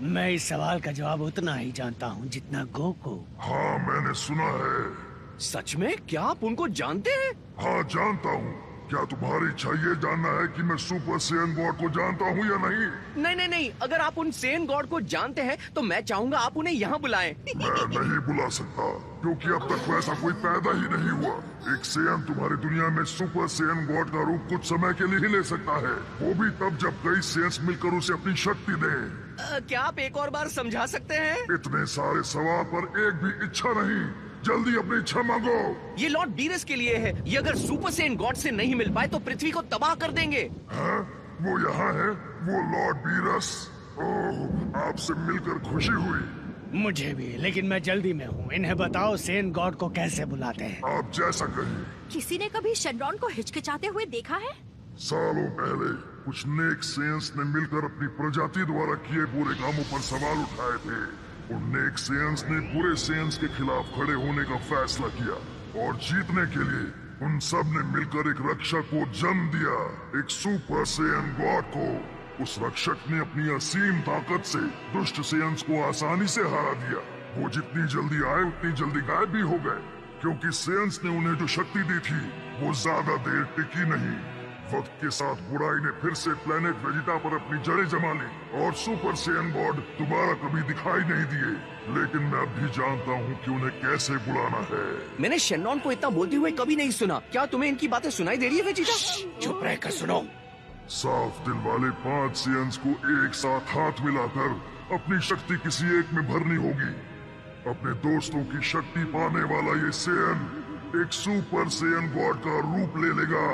मैं इस सवाल का जवाब उतना ही जानता हूँ जितना गोकू। हाँ, मैंने सुना है। सच में? क्या आप उनको जानते हैं? हाँ, जानता हूँ। क्या तुम्हारी इच्छा ये जानना है कि मैं सुपर सेयन गॉड को जानता हूँ या नहीं? नहीं नहीं, अगर आप उन सेयन गॉड को जानते हैं तो मैं चाहूंगा आप उन्हें यहाँ बुलाएं। मैं नहीं बुला सकता, क्योंकि अब तक वैसा कोई पैदा ही नहीं हुआ। एक सेयन तुम्हारी दुनिया में सुपर सेयन गॉड का रूप कुछ समय के लिए ही ले सकता है, वो भी तब जब कई सेयन्स मिलकर उसे अपनी शक्ति दें। क्या आप एक और बार समझा सकते हैं? इतने सारे सवाल पर एक भी इच्छा नहीं, जल्दी अपनी इच्छा मांगो। ये लॉर्ड बीरस के लिए है। ये अगर सुपर सेयन गॉड से नहीं मिल पाए तो पृथ्वी को तबाह कर देंगे। हाँ? वो यहाँ है, वो लॉर्ड बीरस। ओह, आपसे मिलकर खुशी हुई। मुझे भी, लेकिन मैं जल्दी में हूँ। इन्हें बताओ सेयन गॉड को कैसे बुलाते हैं। आप जैसा कहिए। किसी ने कभी शेनरॉन को हिचकिचाते हुए देखा है? सालों पहले कुछ नेक सेयन्स ने मिलकर अपनी प्रजाति द्वारा किए बुरे कामों पर सवाल उठाए थे। उन नेक सेयन्स ने बुरे सेयन्स के खिलाफ खड़े होने का फैसला किया, और जीतने के लिए उन सब ने मिलकर एक रक्षक को जन्म दिया, एक सुपर सेयन गॉड को। उस रक्षक ने अपनी असीम ताकत से दुष्ट सेयन्स को आसानी से हरा दिया। वो जितनी जल्दी आए उतनी जल्दी गायब भी हो गए, क्योंकि सेयंस ने उन्हें जो शक्ति दी थी वो ज्यादा देर टिकी नहीं। वक्त के साथ बुराई ने फिर से प्लेनेट वेजिटा पर अपनी जड़ें जमा ली और सुपर सेयन गॉड दोबारा कभी दिखाई नहीं दिए। लेकिन मैं अब भी जानता हूँ कि उन्हें कैसे बुलाना है। मैंने शेनरॉन को इतना बोलते हुए कभी नहीं सुना। क्या तुम्हें इनकी बातें सुनाई दे रही है वेजिटा? चुप रहकर सुनो। साफ दिल वाले 5 सेयंस को एक साथ हाथ मिलाकर अपनी शक्ति किसी एक में भरनी होगी। अपने दोस्तों की शक्ति पाने वाला ये सेयन एक सुपर सेयन गॉड का रूप ले लेगा।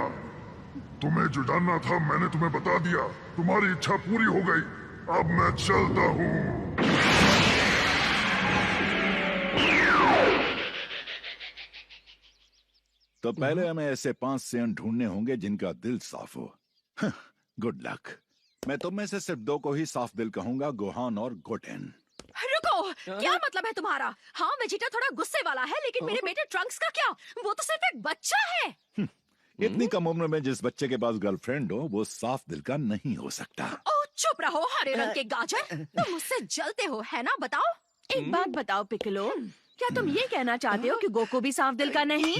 तुम्हें जो जानना था मैंने तुम्हें बता दिया। तुम्हारी इच्छा पूरी हो गई। अब मैं चलता हूँ। तो पहले हमें ऐसे 5 सेयन ढूंढने होंगे जिनका दिल साफ हो। Good luck. मैं तुम में से सिर्फ 2 को ही साफ दिल कहूंगा, गोहान और गोटेन। रुको, क्या मतलब है तुम्हारा? हाँ, वेजिटा थोड़ा गुस्से वाला है, लेकिन मेरे बेटे ट्रंक्स का क्या? वो तो सिर्फ एक बच्चा है। इतनी कम उम्र में जिस बच्चे के पास गर्लफ्रेंड हो वो साफ दिल का नहीं हो सकता। ओह, चुप रहो हरे रंग के गाजर। तुम मुझसे जलते हो, है ना? बताओ। एक बात बताओ पिकलो, क्या तुम ये कहना चाहते हो कि गोकू भी साफ दिल का नहीं?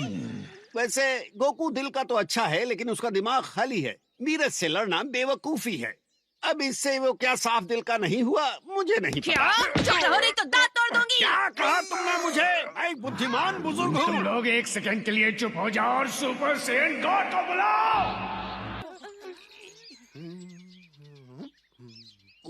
वैसे गोकू दिल का तो अच्छा है, लेकिन उसका दिमाग खाली है। नीरज से लड़ना बेवकूफी है। अब इससे वो क्या साफ दिल का नहीं हुआ मुझे नहीं क्या? पता। चुप रहो नहीं तो दांत तोड़ दूंगी। क्या कहा तुमने मुझे? मैं बुद्धिमान बुजुर्ग हूँ। तुम लोग एक सेकंड के लिए चुप हो जाओ और सुपर सेयन गॉड को बुलाओ।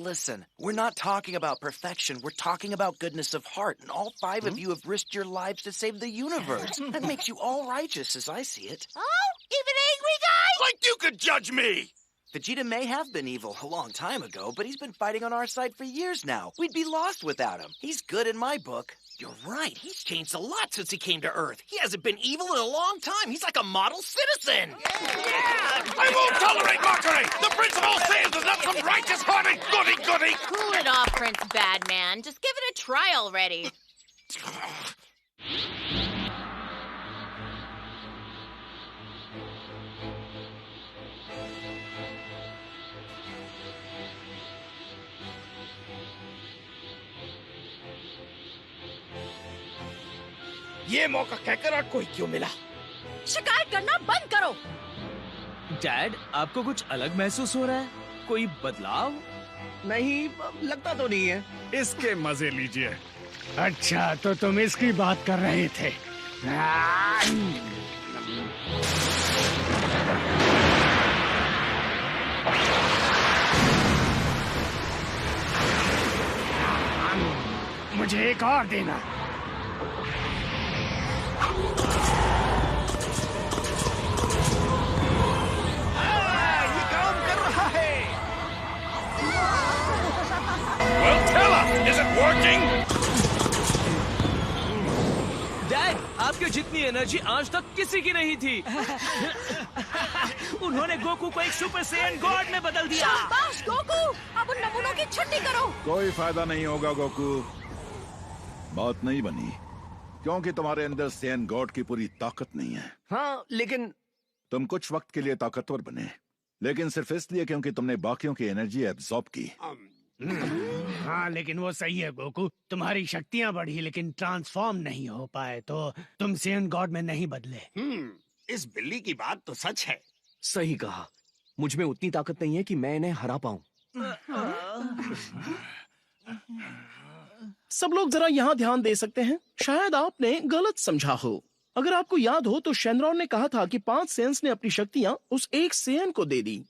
Listen, we're not talking about perfection. We're talking about goodness of heart. And all 5 of you have risked your lives to save the universe. That makes you all righteous as I see it. Oh, even angry guy? Like you could judge me! Vegeta may have been evil a long time ago, but he's been fighting on our side for years now. We'd be lost without him. He's good in my book. You're right. He's changed a lot since he came to Earth. He hasn't been evil in a long time. He's like a model citizen. Yeah! I won't tolerate mockery! The Prince of All Saiyans is not some righteous-hearted goody-goody! Cool it off, Prince Badman. Just give it a try already. ये मौका कहकर और कोई क्यों मिला? शिकायत करना बंद करो। डैड, आपको कुछ अलग महसूस हो रहा है? कोई बदलाव? नहीं, लगता तो नहीं है। इसके मजे लीजिए। अच्छा, तो तुम इसकी बात कर रहे थे। मुझे एक और देना। ये काम कर रहा है। Well, tell us, is it working? Dad, आपके जितनी एनर्जी आज तक किसी की नहीं थी। उन्होंने गोकू को एक सुपर सेयन गॉड में बदल दिया। शाबाश गोकू, अब उन नमूनों की छुट्टी करो। कोई फायदा नहीं होगा गोकू, बात नहीं बनी, क्योंकि तुम्हारे अंदर सेयन गॉड की पूरी ताकत नहीं है। हाँ, लेकिन तुम कुछ वक्त के लिए ताकतवर बने, लेकिन सिर्फ इसलिए क्योंकि तुमने बाकियों की एनर्जी एब्जॉर्ब की। हाँ, लेकिन वो सही है गोकू, तुम्हारी शक्तियाँ बढ़ी लेकिन ट्रांसफॉर्म नहीं हो पाए, तो तुम सेयन गॉड में नहीं बदले। इस बिल्ली की बात तो सच है। सही कहा। मुझ में उतनी ताकत नहीं है कि मैं इन्हें हरा पाऊं। सब लोग जरा यहाँ ध्यान दे सकते हैं। शायद आपने गलत समझा हो। अगर आपको याद हो तो शेनरॉन ने कहा था कि 5 सेयंस ने अपनी शक्तियां उस एक सेयन को दे दी,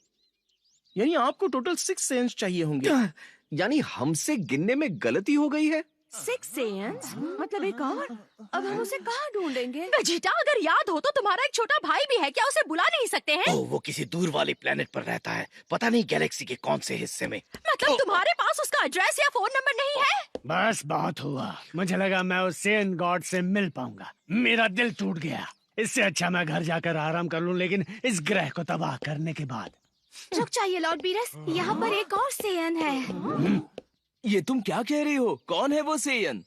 यानी आपको टोटल 6 सेयंस चाहिए होंगे। यानी हमसे गिनने में गलती हो गई है। 6 सेयंस? मतलब एक और? अब हम उसे कहाँ ढूंढेंगे? वेजिटा, अगर याद हो तो तुम्हारा एक छोटा भाई भी है, क्या उसे बुला नहीं सकते हैं? ओह, वो किसी दूर वाले प्लेनेट पर रहता है, पता नहीं गैलेक्सी के कौन से हिस्से में। मतलब तुम्हारे पास उसका एड्रेस या फोन नंबर नहीं है? बस बहुत हुआ। मुझे लगा मैं उस सेयन गॉड से मिल पाऊंगा। मेरा दिल टूट गया। इससे अच्छा मैं घर जाकर आराम कर लूं, लेकिन इस ग्रह को तबाह करने के बाद। रुक जाइए लॉर्ड बीरस, यहाँ पर एक और सेयन है। ये तुम क्या कह रही हो? कौन है वो सेयन?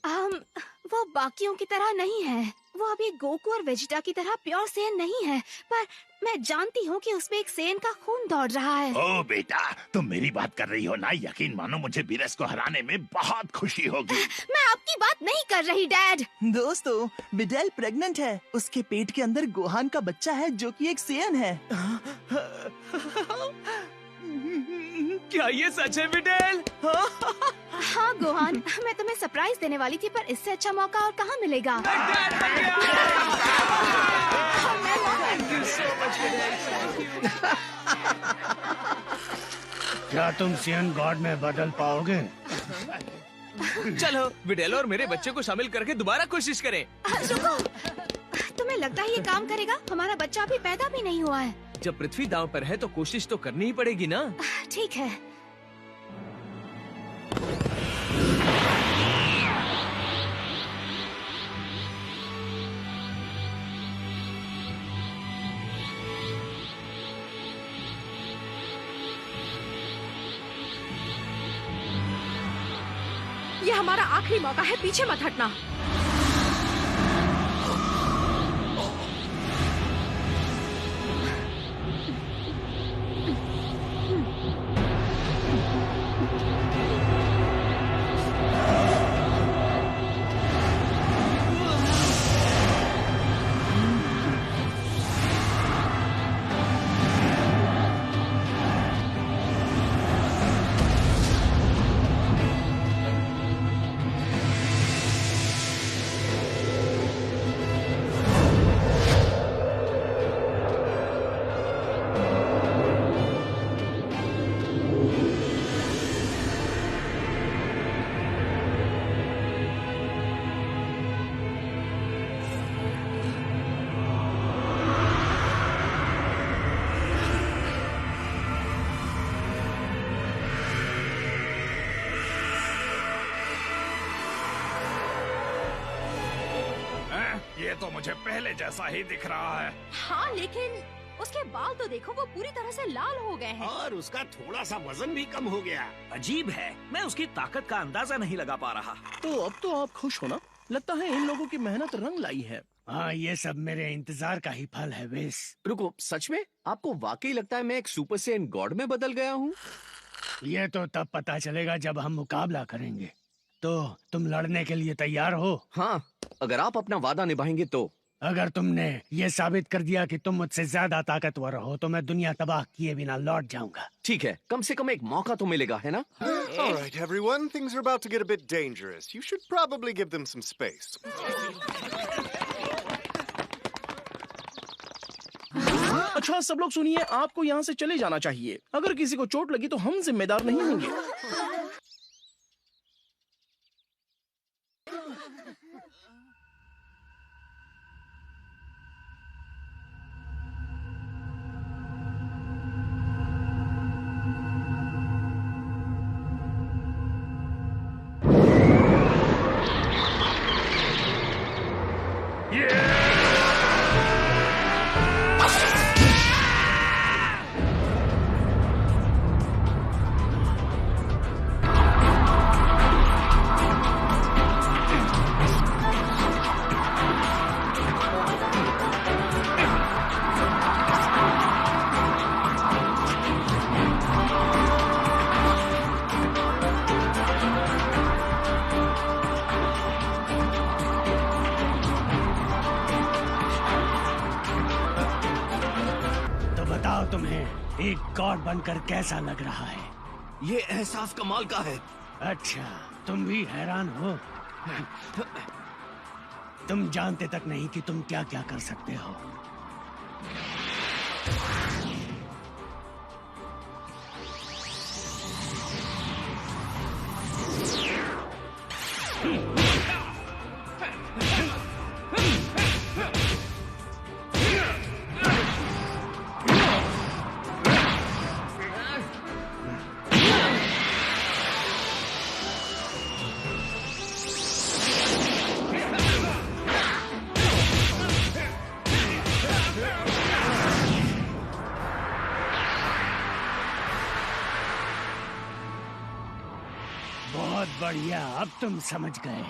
वो बाकियों की तरह नहीं है। वो अभी गोकू और वेजिटा की तरह प्योर सेन नहीं है, पर मैं जानती हूँ कि उसमें एक सेन का खून दौड़ रहा है। ओ बेटा, तुम मेरी बात कर रही हो ना? यकीन मानो मुझे बीरस को हराने में बहुत खुशी होगी। मैं आपकी बात नहीं कर रही डैड। दोस्तों, बिडेल प्रेग्नेंट है। उसके पेट के अंदर गोहान का बच्चा है जो कि एक सेन है। क्या ये सच है बिडेल? हाँ गोहान, मैं तुम्हें सरप्राइज देने वाली थी, पर इससे अच्छा मौका और कहाँ मिलेगा। क्या तुम सियन गॉड में बदल पाओगे? चलो बिडेल और मेरे बच्चे को शामिल करके दोबारा कोशिश करें। रुको, तुम्हें लगता है ये काम करेगा? हमारा बच्चा अभी पैदा भी नहीं हुआ है। जब पृथ्वी दांव पर है तो कोशिश तो करनी ही पड़ेगी ना। ठीक है। ये हमारा आखिरी मौका है, पीछे मत हटना। ये तो मुझे पहले जैसा ही दिख रहा है। हाँ, लेकिन उसके बाल तो देखो, वो पूरी तरह से लाल हो गए हैं। और उसका थोड़ा सा वजन भी कम हो गया। अजीब है, मैं उसकी ताकत का अंदाजा नहीं लगा पा रहा। तो अब तो आप खुश हो ना? लगता है इन लोगों की मेहनत रंग लाई है। हाँ, ये सब मेरे इंतजार का ही फल है वेस। रुको, सच में आपको वाकई लगता है मैं एक सुपर सेन गॉड में बदल गया हूँ? ये तो तब पता चलेगा जब हम मुकाबला करेंगे। तो तुम लड़ने के लिए तैयार हो? हाँ, अगर आप अपना वादा निभाएंगे तो। अगर तुमने ये साबित कर दिया कि तुम मुझसे ज्यादा ताकतवर हो तो मैं दुनिया तबाह किए बिना लौट जाऊंगा। ठीक है, कम से कम एक मौका तो मिलेगा, है ना? All right, everyone, things are about to get a bit dangerous. You should probably give them some space. अच्छा सब लोग सुनिए, आपको यहाँ से चले जाना चाहिए। अगर किसी को चोट लगी तो हम जिम्मेदार नहीं होंगे। तुम्हें एक गॉड बनकर कैसा लग रहा है? ये एहसास कमाल का है। अच्छा, तुम भी हैरान हो? तुम जानते तक नहीं कि तुम क्या क्या कर सकते हो। बढ़िया, अब तुम समझ गए।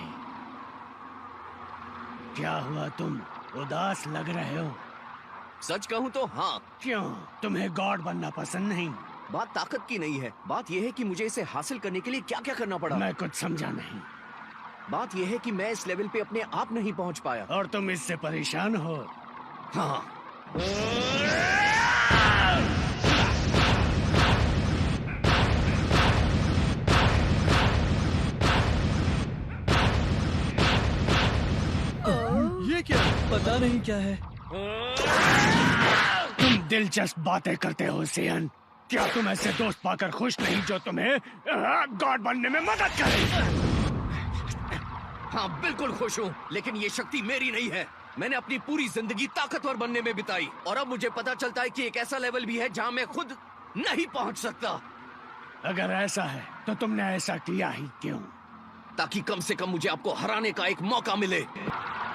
क्या हुआ, तुम उदास लग रहे हो? सच कहूँ तो हाँ। क्यों, तुम्हें गॉड बनना पसंद नहीं? बात ताकत की नहीं है, बात यह है कि मुझे इसे हासिल करने के लिए क्या क्या करना पड़ा। मैं कुछ समझा नहीं। बात यह है कि मैं इस लेवल पे अपने आप नहीं पहुंच पाया। और तुम इससे परेशान हो? हाँ। ये क्या? पता नहीं क्या है। तुम दिलचस्प बातें करते हो सेयन। क्या तुम ऐसे दोस्त पाकर खुश नहीं जो तुम्हें गॉड बनने में मदद करे? हाँ बिल्कुल खुश हूँ, लेकिन ये शक्ति मेरी नहीं है। मैंने अपनी पूरी जिंदगी ताकतवर बनने में बिताई और अब मुझे पता चलता है कि एक ऐसा लेवल भी है जहाँ मैं खुद नहीं पहुँच सकता। अगर ऐसा है तो तुमने ऐसा किया ही क्यों? ताकि कम से कम मुझे आपको हराने का एक मौका मिले।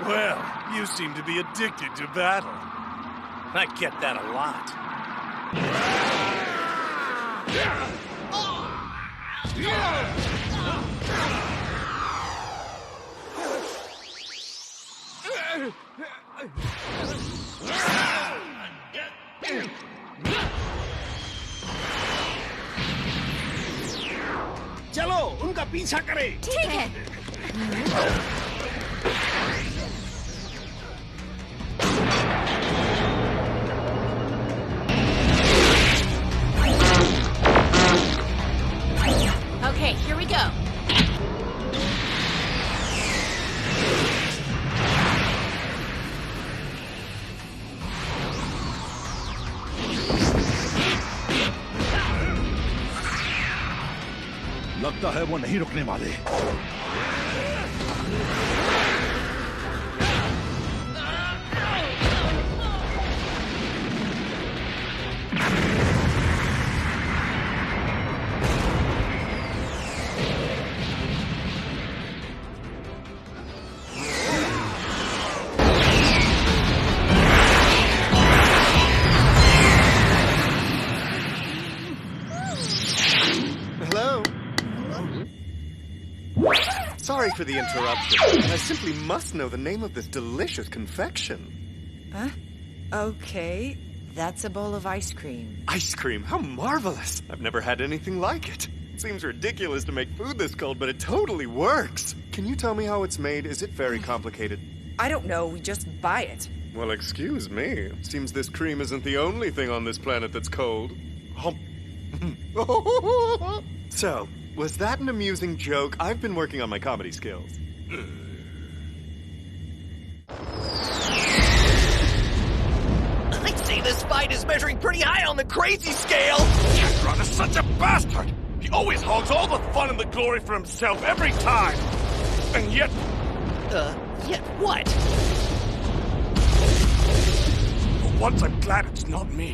Well, you seem to be addicted to battle. I get that a lot. चलो उनका पीछा करें। ठीक है। Okay, here we go. लगता है वो नहीं रुकने वाले। Sorry for the interruption. I simply must know the name of this delicious confection. Huh? Okay, that's a bowl of ice cream. Ice cream? How marvelous! I've never had anything like it. Seems ridiculous to make food this cold, but it totally works. Can you tell me how it's made? Is it very complicated? I don't know, we just buy it. Well, excuse me. Seems this cream isn't the only thing on this planet that's cold. So, was that an amusing joke? I've been working on my comedy skills. I'd say this fight is measuring pretty high on the crazy scale. Catron is such a bastard. He always hogs all the fun and the glory for himself every time. And yet... Yet what? For once I'm glad it's not me.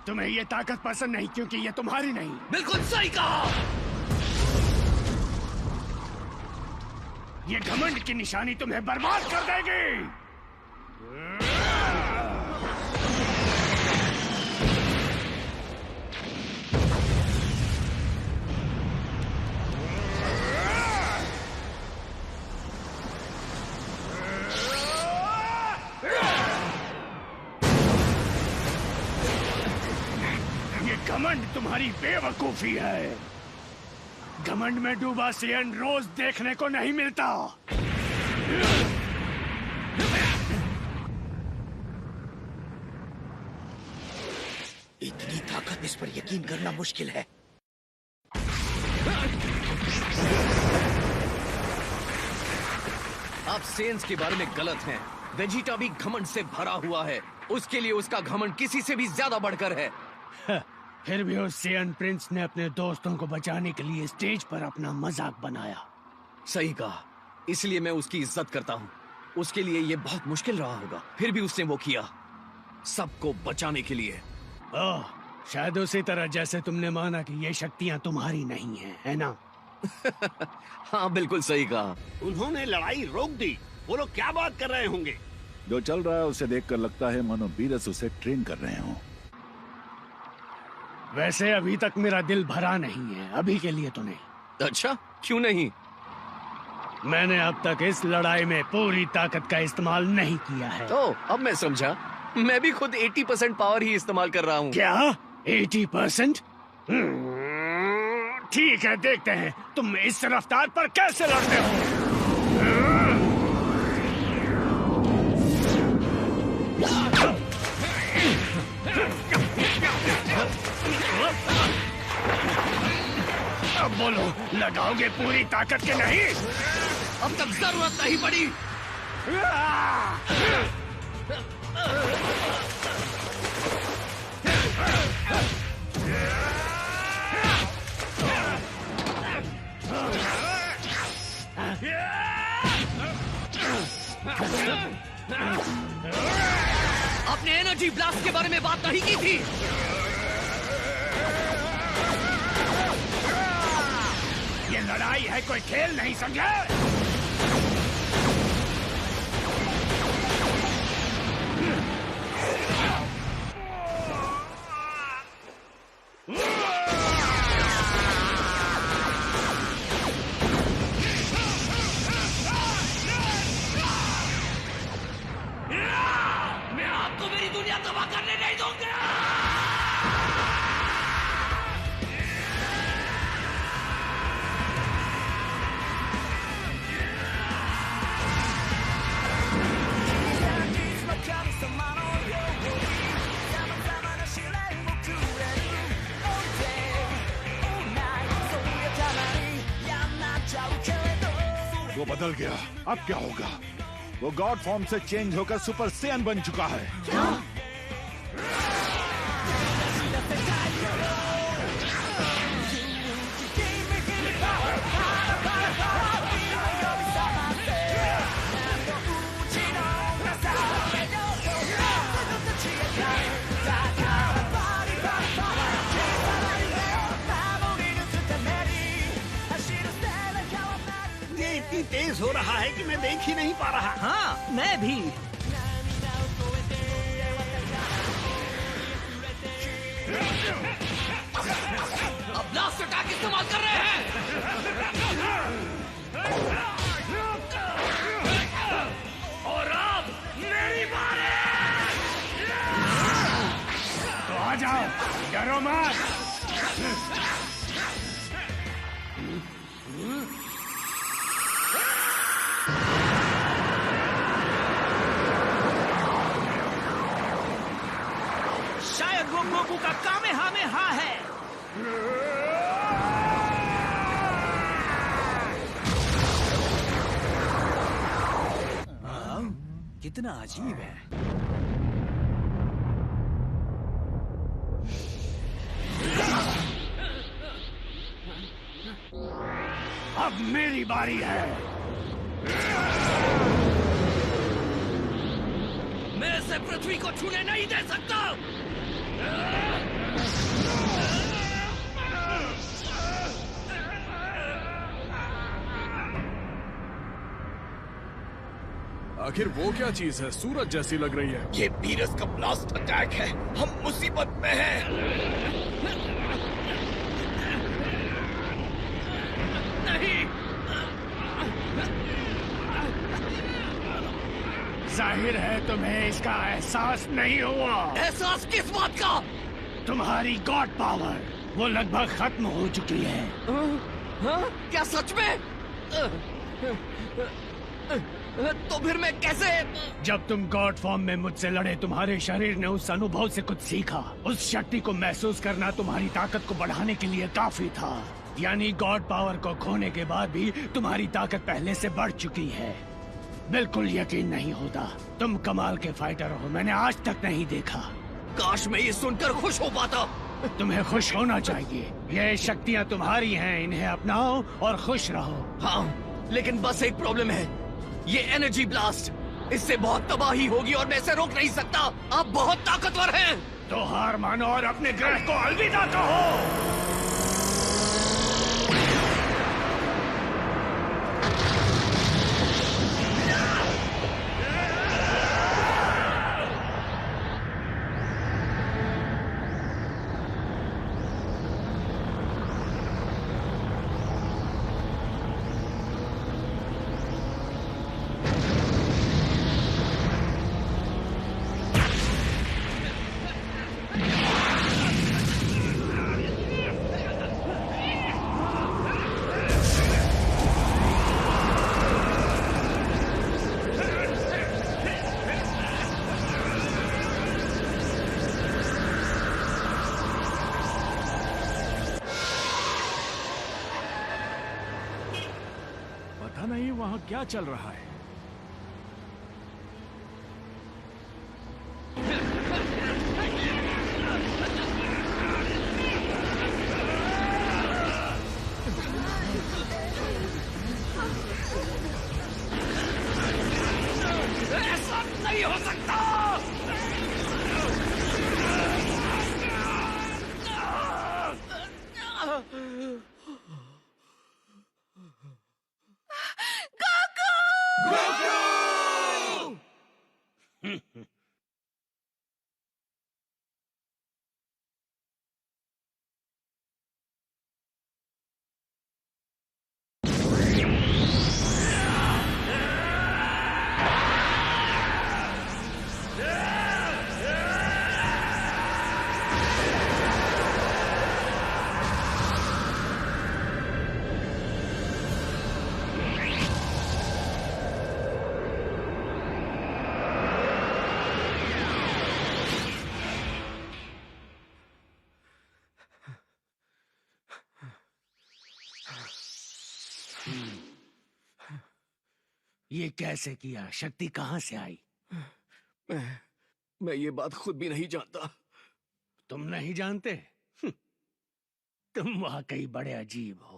तुम्हें ये ताकत पसंद नहीं क्योंकि ये तुम्हारी नहीं। बिल्कुल सही कहा। ये घमंड की निशानी तुम्हें बर्बाद कर देगी। घमंड तुम्हारी बेवकूफी है। घमंड में डूबा सेयन रोज देखने को नहीं मिलता। इतनी ताकत, इस पर यकीन करना मुश्किल है। आप सेंस के बारे में गलत हैं। वेजिटा भी घमंड से भरा हुआ है। उसके लिए उसका घमंड किसी से भी ज्यादा बढ़कर है। फिर भी उस सेयन प्रिंस ने अपने दोस्तों को बचाने के लिए स्टेज पर अपना मजाक बनाया। सही कहा, इसलिए मैं उसकी इज्जत करता हूँ। उसके लिए ये बहुत मुश्किल रहा होगा, फिर भी उसने वो किया, सबको बचाने के लिए। ओह, शायद उसी तरह जैसे तुमने माना कि ये शक्तियाँ तुम्हारी नहीं हैं, है ना? हाँ बिल्कुल सही कहा। उन्होंने लड़ाई रोक दी। वो लोग क्या बात कर रहे होंगे? जो चल रहा है उसे देखकर लगता है मानो बीरस उसे ट्रेन कर रहे हो। वैसे अभी तक मेरा दिल भरा नहीं है, अभी के लिए तो नहीं। अच्छा, क्यों नहीं? मैंने अब तक इस लड़ाई में पूरी ताकत का इस्तेमाल नहीं किया है। तो अब मैं समझा। मैं भी खुद 80% पावर ही इस्तेमाल कर रहा हूँ। क्या 80%? ठीक है, देखते हैं तुम इस रफ्तार पर कैसे लड़ते हो। अब बोलो, लगाओगे पूरी ताकत के नहीं? अब तक जरूरत नहीं पड़ी। आपने एनर्जी ब्लास्ट के बारे में बात नहीं की थी। ये लड़ाई है, कोई खेल नहीं समझे? मैं आपको मेरी दुनिया तबाह करने नहीं दूंगा। वो बदल गया, अब क्या होगा? वो गॉड फॉर्म से चेंज होकर सुपर सैयन बन चुका है। क्या? इतनी तेज हो रहा है कि मैं देख ही नहीं पा रहा। हाँ, मैं भी। अब ब्लास्ट अटैक इस्तेमाल कर रहे हैं। और अब मेरी बारी। तो आ जाओ, डरो मत। शायद वो गोकू का कामेहामेहा है। कितना अजीब है। अब मेरी बारी है। मैं इसे पृथ्वी को छूने नहीं दे सकता। आखिर वो क्या चीज है? सूरज जैसी लग रही है। ये बीरस का ब्लास्ट अटैक है। हम मुसीबत में हैं। नहीं। जाहिर है तुम्हें इसका एहसास नहीं हुआ। एहसास किस बात का? तुम्हारी गॉड पावर वो लगभग खत्म हो चुकी है। हाँ? क्या सच में? तो फिर मैं कैसे? जब तुम गॉड फॉर्म में मुझसे लड़े, तुम्हारे शरीर ने उस अनुभव से कुछ सीखा। उस शक्ति को महसूस करना तुम्हारी ताकत को बढ़ाने के लिए काफी था। यानी गॉड पावर को खोने के बाद भी तुम्हारी ताकत पहले से बढ़ चुकी है। बिल्कुल यकीन नहीं होता, तुम कमाल के फाइटर हो, मैंने आज तक नहीं देखा। काश मैं ये सुनकर खुश हो पाता। तुम्हें खुश होना चाहिए। ये शक्तियाँ तुम्हारी हैं, इन्हें अपनाओ और खुश रहो। हाँ, लेकिन बस एक प्रॉब्लम है, ये एनर्जी ब्लास्ट, इससे बहुत तबाही होगी और मैं इसे रोक नहीं सकता। आप बहुत ताकतवर हैं। तो हार मानो और अपने ग्रह को अलविदा कहो। पता नहीं वहाँ क्या चल रहा है। ऐसा नहीं हो सकता। ये कैसे किया? शक्ति कहाँ से आई? मैं ये बात खुद भी नहीं जानता। तुम नहीं जानते? तुम वाकई बड़े अजीब हो।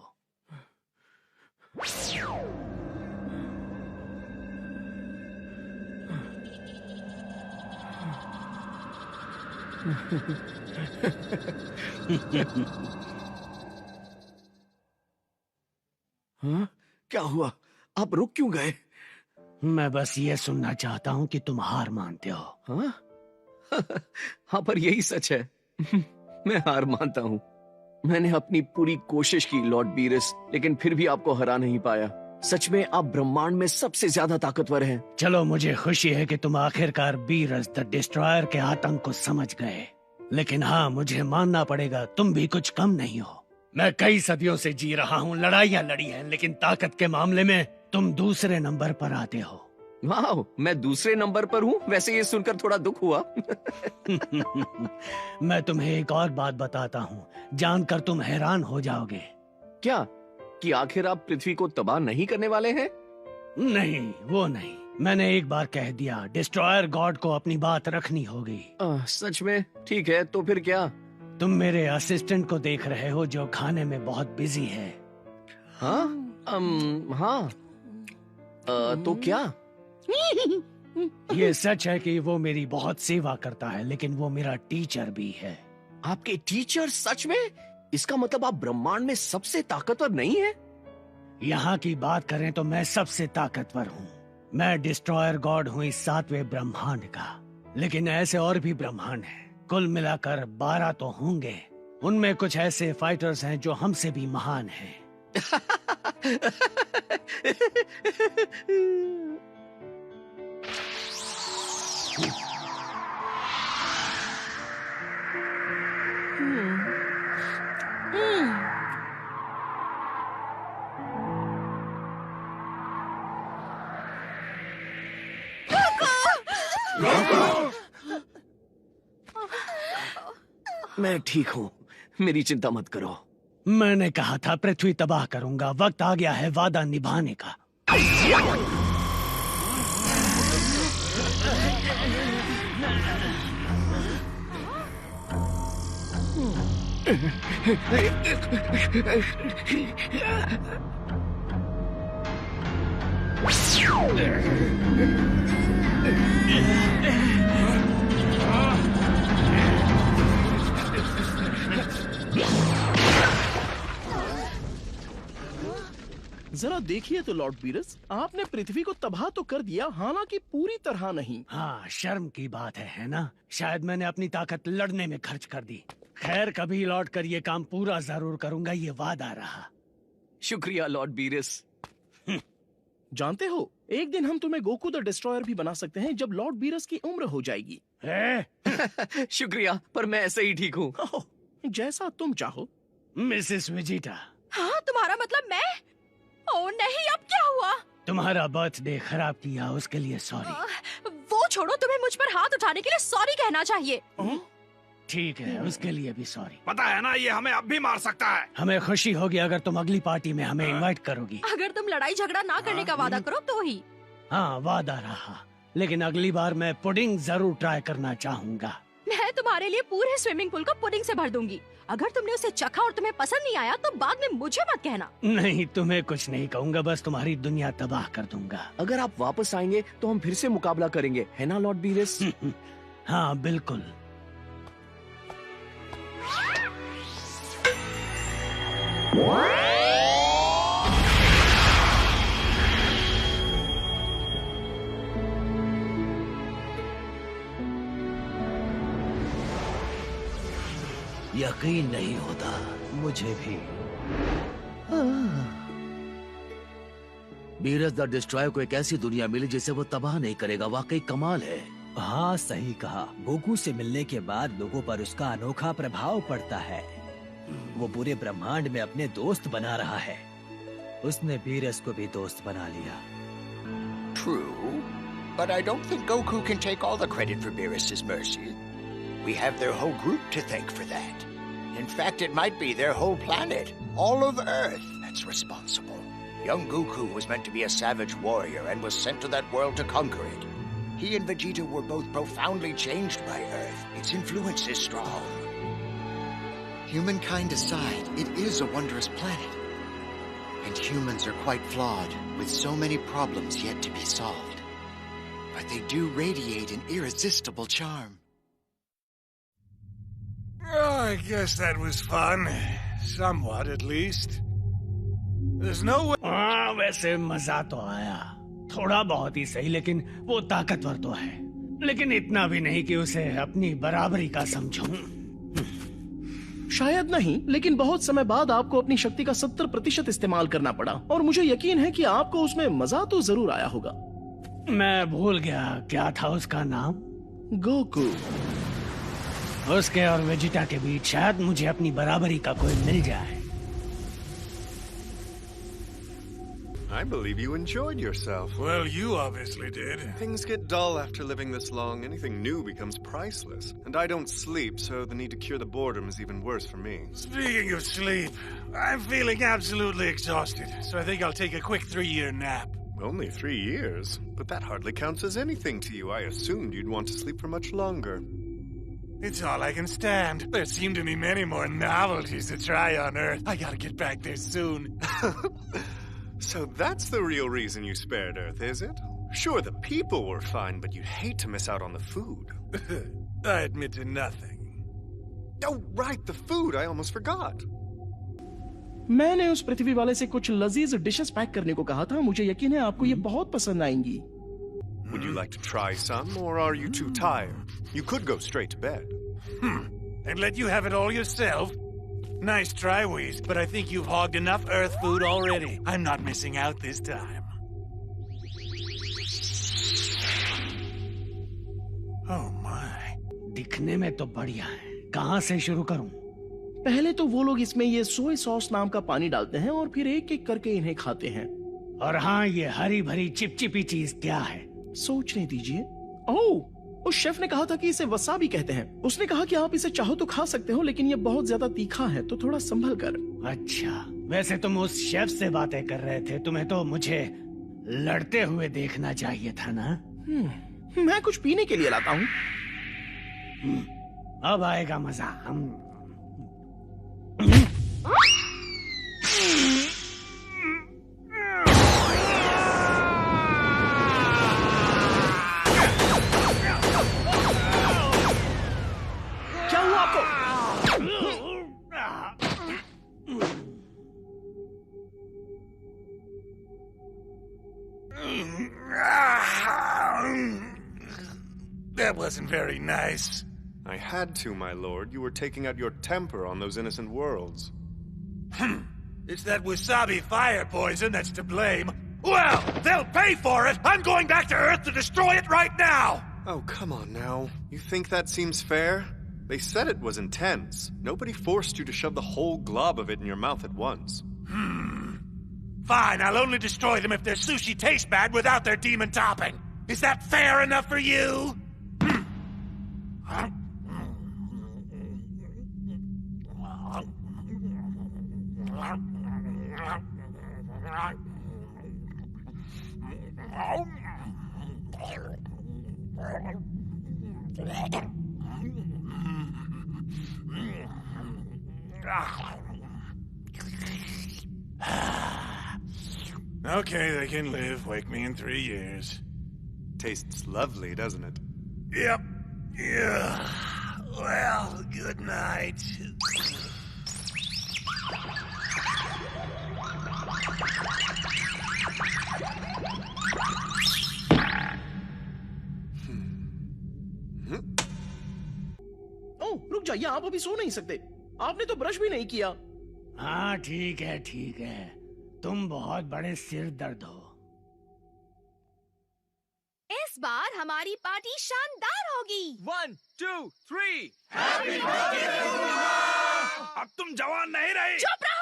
हाँ? क्या हुआ? आप रुक क्यों गए? मैं बस ये सुनना चाहता हूँ कि तुम हार मानते हो। हाँ? हाँ, पर यही सच है। मैं हार मानता हूँ। मैंने अपनी पूरी कोशिश की लॉर्ड बीरस, लेकिन फिर भी आपको हरा नहीं पाया। सच में आप ब्रह्मांड में सबसे ज्यादा ताकतवर हैं। चलो, मुझे खुशी है कि तुम आखिरकार बीरस द डिस्ट्रॉयर के आतंक को समझ गए। लेकिन हाँ, मुझे मानना पड़ेगा, तुम भी कुछ कम नहीं हो। मैं कई सदियों से जी रहा हूँ, लड़ाइयाँ लड़ी हैं, लेकिन ताकत के मामले में तुम दूसरे नंबर पर आते हो। वाह, मैं दूसरे नंबर पर हूँ? वैसे ये सुनकर थोड़ा दुख हुआ। मैं तुम्हें एक और बात बताता हूँ, जानकर तुम हैरान हो जाओगे। क्या? कि आखिर आप पृथ्वी को तबाह नहीं करने वाले हैं? नहीं, वो नहीं। मैंने एक बार कह दिया, डिस्ट्रॉयर गॉड को अपनी बात रखनी होगी। सच में? ठीक है, तो फिर क्या? तुम मेरे असिस्टेंट को देख रहे हो जो खाने में बहुत बिजी है। हाँ? हाँ। तो क्या? ये सच है कि वो मेरी बहुत सेवा करता है, लेकिन वो मेरा टीचर भी है। आपके टीचर? सच में? इसका मतलब आप ब्रह्मांड में सबसे ताकतवर नहीं है? यहाँ की बात करें तो मैं सबसे ताकतवर हूँ। मैं डिस्ट्रॉयर गॉड हूँ इस 7वें ब्रह्मांड का, लेकिन ऐसे और भी ब्रह्मांड हैं। कुल मिलाकर 12 तो होंगे। उनमें कुछ ऐसे फाइटर्स हैं जो हमसे भी महान हैं। मैं ठीक हूँ, मेरी चिंता मत करो। मैंने कहा था पृथ्वी तबाह करूंगा। वक्त आ गया है वादा निभाने का। जरा देखिए तो लॉर्ड बीरस, आपने पृथ्वी को तबाह तो कर दिया, हालांकि पूरी तरह नहीं। हाँ, शर्म की बात है ना? शायद मैंने अपनी ताकत लड़ने में खर्च कर दी। खैर, कभी लौट कर ये काम पूरा जरूर करूंगा, ये वादा रहा। शुक्रिया लॉर्ड बीरस। जानते हो, एक दिन हम तुम्हें गोकू द डिस्ट्रॉयर भी बना सकते हैं जब लॉर्ड बीरस की उम्र हो जाएगी। शुक्रिया, पर मैं ऐसे ही ठीक हूँ। जैसा तुम चाहो। मिसेस विजिटा। हाँ, तुम्हारा मतलब मैं? ओह नहीं, अब क्या हुआ? तुम्हारा बर्थडे खराब किया, उसके लिए सॉरी। वो छोड़ो, तुम्हें मुझ पर हाथ उठाने के लिए सॉरी कहना चाहिए। ठीक है, उसके लिए भी सॉरी। पता है ना, ये हमें अब भी मार सकता है। हमें खुशी होगी अगर तुम अगली पार्टी में हमें इनवाइट करोगी। अगर तुम लड़ाई झगड़ा ना करने का वादा करो तो ही। हाँ, वादा रहा, लेकिन अगली बार मैं पुडिंग जरूर ट्राई करना चाहूंगा। मैं तुम्हारे लिए पूरे स्विमिंग पूल को पुडिंग से भर दूंगी। अगर तुमने उसे चखा और तुम्हें पसंद नहीं आया तो बाद में मुझे मत कहना। नहीं, तुम्हें कुछ नहीं कहूंगा, बस तुम्हारी दुनिया तबाह कर दूंगा। अगर आप वापस आएंगे तो हम फिर से मुकाबला करेंगे, है ना लॉर्ड बीरस? हाँ बिल्कुल। यकीन नहीं होता मुझे भी। बीरस द डिस्ट्रॉयर को एक ऐसी दुनिया मिली जिसे वो तबाह नहीं करेगा, वाकई कमाल है। हाँ सही कहा, गोकू से मिलने के बाद लोगों पर उसका अनोखा प्रभाव पड़ता है। वो पूरे ब्रह्मांड में अपने दोस्त बना रहा है। उसने बीरस को भी दोस्त बना लिया। True, but I don't think Goku can take all the credit for Beerus's mercy. We have their whole group to thank for that. In fact, it might be their whole planet, all of Earth, that's responsible. Young Goku was meant to be a savage warrior and was sent to that world to conquer it. He and Vegeta were both profoundly changed by Earth. Its influence is strong. Humankind aside, it is a wondrous planet. And humans are quite flawed, with so many problems yet to be solved. But they do radiate an irresistible charm. Oh, I guess that was fun. Somewhat, at least. There's no way... हाँ, वैसे मजा तो आया, थोड़ा बहुत ही सही, लेकिन वो ताकतवर तो है, लेकिन इतना भी नहीं कि उसे अपनी बराबरी का समझूं। शायद नहीं, लेकिन बहुत समय बाद आपको अपनी शक्ति का 70% इस्तेमाल करना पड़ा, और मुझे यकीन है कि आपको उसमें मजा तो जरूर आया होगा। मैं भूल गया, क्या था उसका नाम? गोकू। उसके और वेजिटा के बीच शायद मुझे अपनी बराबरी का कोई मिल जाए। I believe you enjoyed yourself. Well, you obviously did. Things get dull after living this long. Anything new becomes priceless. And I don't sleep, so the need to cure the boredom is even worse for me. Speaking of sleep, I'm feeling absolutely exhausted, so I think I'll take a quick 3-year nap. Only 3 years? But that hardly counts as anything to you. I assumed you'd want to sleep for much longer. It's all I can stand. There seem to be many more novelties to try on Earth. I gotta get back there soon. So that's the real reason you spared Earth, is it? Sure, the people were fine, but you'd hate to miss out on the food. I admit to nothing. Oh, right, the food. I almost forgot. मैंने उस पृथ्वी वाले से कुछ लजीज dishes pack करने को कहा था। मुझे यकीन है आपको ये बहुत पसंद आएंगी। Would you like to try some, or are you too tired? You could go straight to bed. And let you have it all yourself? Nice try, Whis, but I think you've hogged enough Earth food already. I'm not missing out this time. Oh my. दिखने में तो बढ़िया है, कहाँ से शुरू करूं? पहले तो वो लोग इसमें ये सोया सॉस नाम का पानी डालते हैं और फिर एक एक करके इन्हें खाते हैं। और हाँ, ये हरी भरी चिपचिपी चीज क्या है? सोचने दीजिए। ओह, उस शेफ ने कहा था कि इसे वसाबी कहते हैं। उसने कहा कि आप इसे चाहो तो खा सकते हो, लेकिन ये बहुत ज्यादा तीखा है, तो थोड़ा संभल कर। अच्छा, वैसे तुम उस शेफ से बातें कर रहे थे, तुम्हें तो मुझे लड़ते हुए देखना चाहिए था ना? मैं कुछ पीने के लिए लाता हूँ। अब आएगा मजा। क्या हुआ आपको? That wasn't very nice. I had to, my lord. You were taking out your temper on those innocent worlds. It's that wasabi fire poison that's to blame. Well, they'll pay for it! I'm going back to Earth to destroy it right now! Oh, come on now. You think that seems fair? They said it was intense. Nobody forced you to shove the whole glob of it in your mouth at once. Fine, I'll only destroy them if their sushi tastes bad without their demon topping. Is that fair enough for you? Okay, they can live. Wake me in 3 years. Tastes lovely, doesn't it? Yep. Yeah. Well, good night. ओह, रुक जाइए, आप अभी सो नहीं सकते। आपने तो brush भी नहीं किया। हाँ ठीक है, तुम बहुत बड़े सिर दर्द हो। इस बार हमारी पार्टी शानदार होगी। 1, 2, 3 अब तुम जवान नहीं रही। चुप रहो।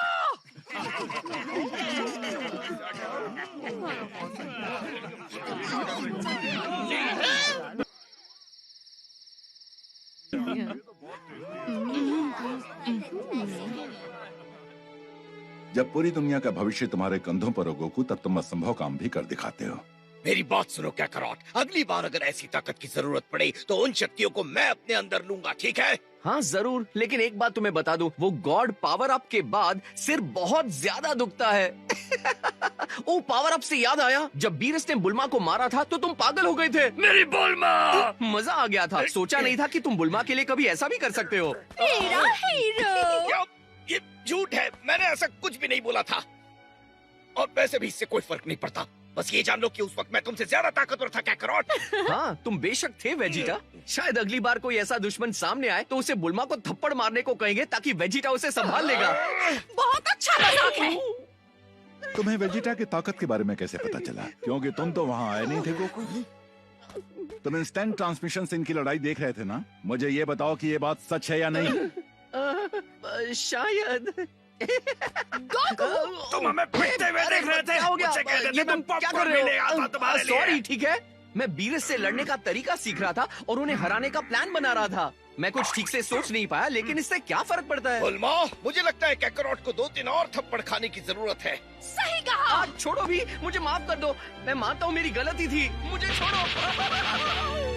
जब पूरी दुनिया का भविष्य तुम्हारे कंधों पर हो गोकू, तब तुम असंभव काम भी कर दिखाते हो। मेरी बात सुनो कैकरॉट, अगली बार अगर ऐसी ताकत की जरूरत पड़े तो उन शक्तियों को मैं अपने अंदर लूंगा, ठीक है? हाँ जरूर, लेकिन एक बात तुम्हें बता दूं, वो गॉड पावर अप के बाद सिर बहुत ज्यादा दुखता है। ओ पावर अप से याद आया, जब बीरस ने बुल्मा को मारा था तो तुम पागल हो गए थे। मेरी बुल्मा! मजा आ गया था, सोचा नहीं था कि तुम बुल्मा के लिए कभी ऐसा भी कर सकते हो। मेरा हीरो। ये झूठ है, मैंने ऐसा कुछ भी नहीं बोला था। और वैसे भी इससे कोई फर्क नहीं पड़ता, बस ये जान लो कि उस वक्त मैं तुमसे ज्यादा ताकतवर था कैकरॉट। हाँ तुम बेशक थे वेजिटा। शायद अगली बार कोई ऐसा दुश्मन सामने आए तो उसे बुल्मा को थप्पड़ मारने को कहेंगे ताकि वेजिटा उसे संभाल लेगा। बहुत अच्छा मजाक है। तुम्हें वेजिटा की ताकत के बारे में कैसे पता चला? क्योंकि तुम तो वहाँ आए नहीं थे गोकू। तुम इंस्टेंट ट्रांसमिशन से इनकी लड़ाई देख रहे थे ना? मुझे ये बताओ कि ये बात सच है या नहीं? शायद। तुम हमें पीटते हुए देख रहे थे। मुझसे कहते थे मैं पॉपकॉर्न भी ले आता तुम्हारे लिए। सॉरी, ठीक है, मैं बीरस से लड़ने का तरीका सीख रहा था और उन्हें हराने का प्लान बना रहा था। मैं कुछ ठीक से सोच नहीं पाया, लेकिन इससे क्या फर्क पड़ता है? बुल्मा, मुझे लगता है कैकरॉट को 2-3 और थप्पड़ खाने की जरूरत है। सही कहा। छोड़ो भी, मुझे माफ कर दो। मैं मानता हूँ मेरी गलती थी, मुझे छोड़ो।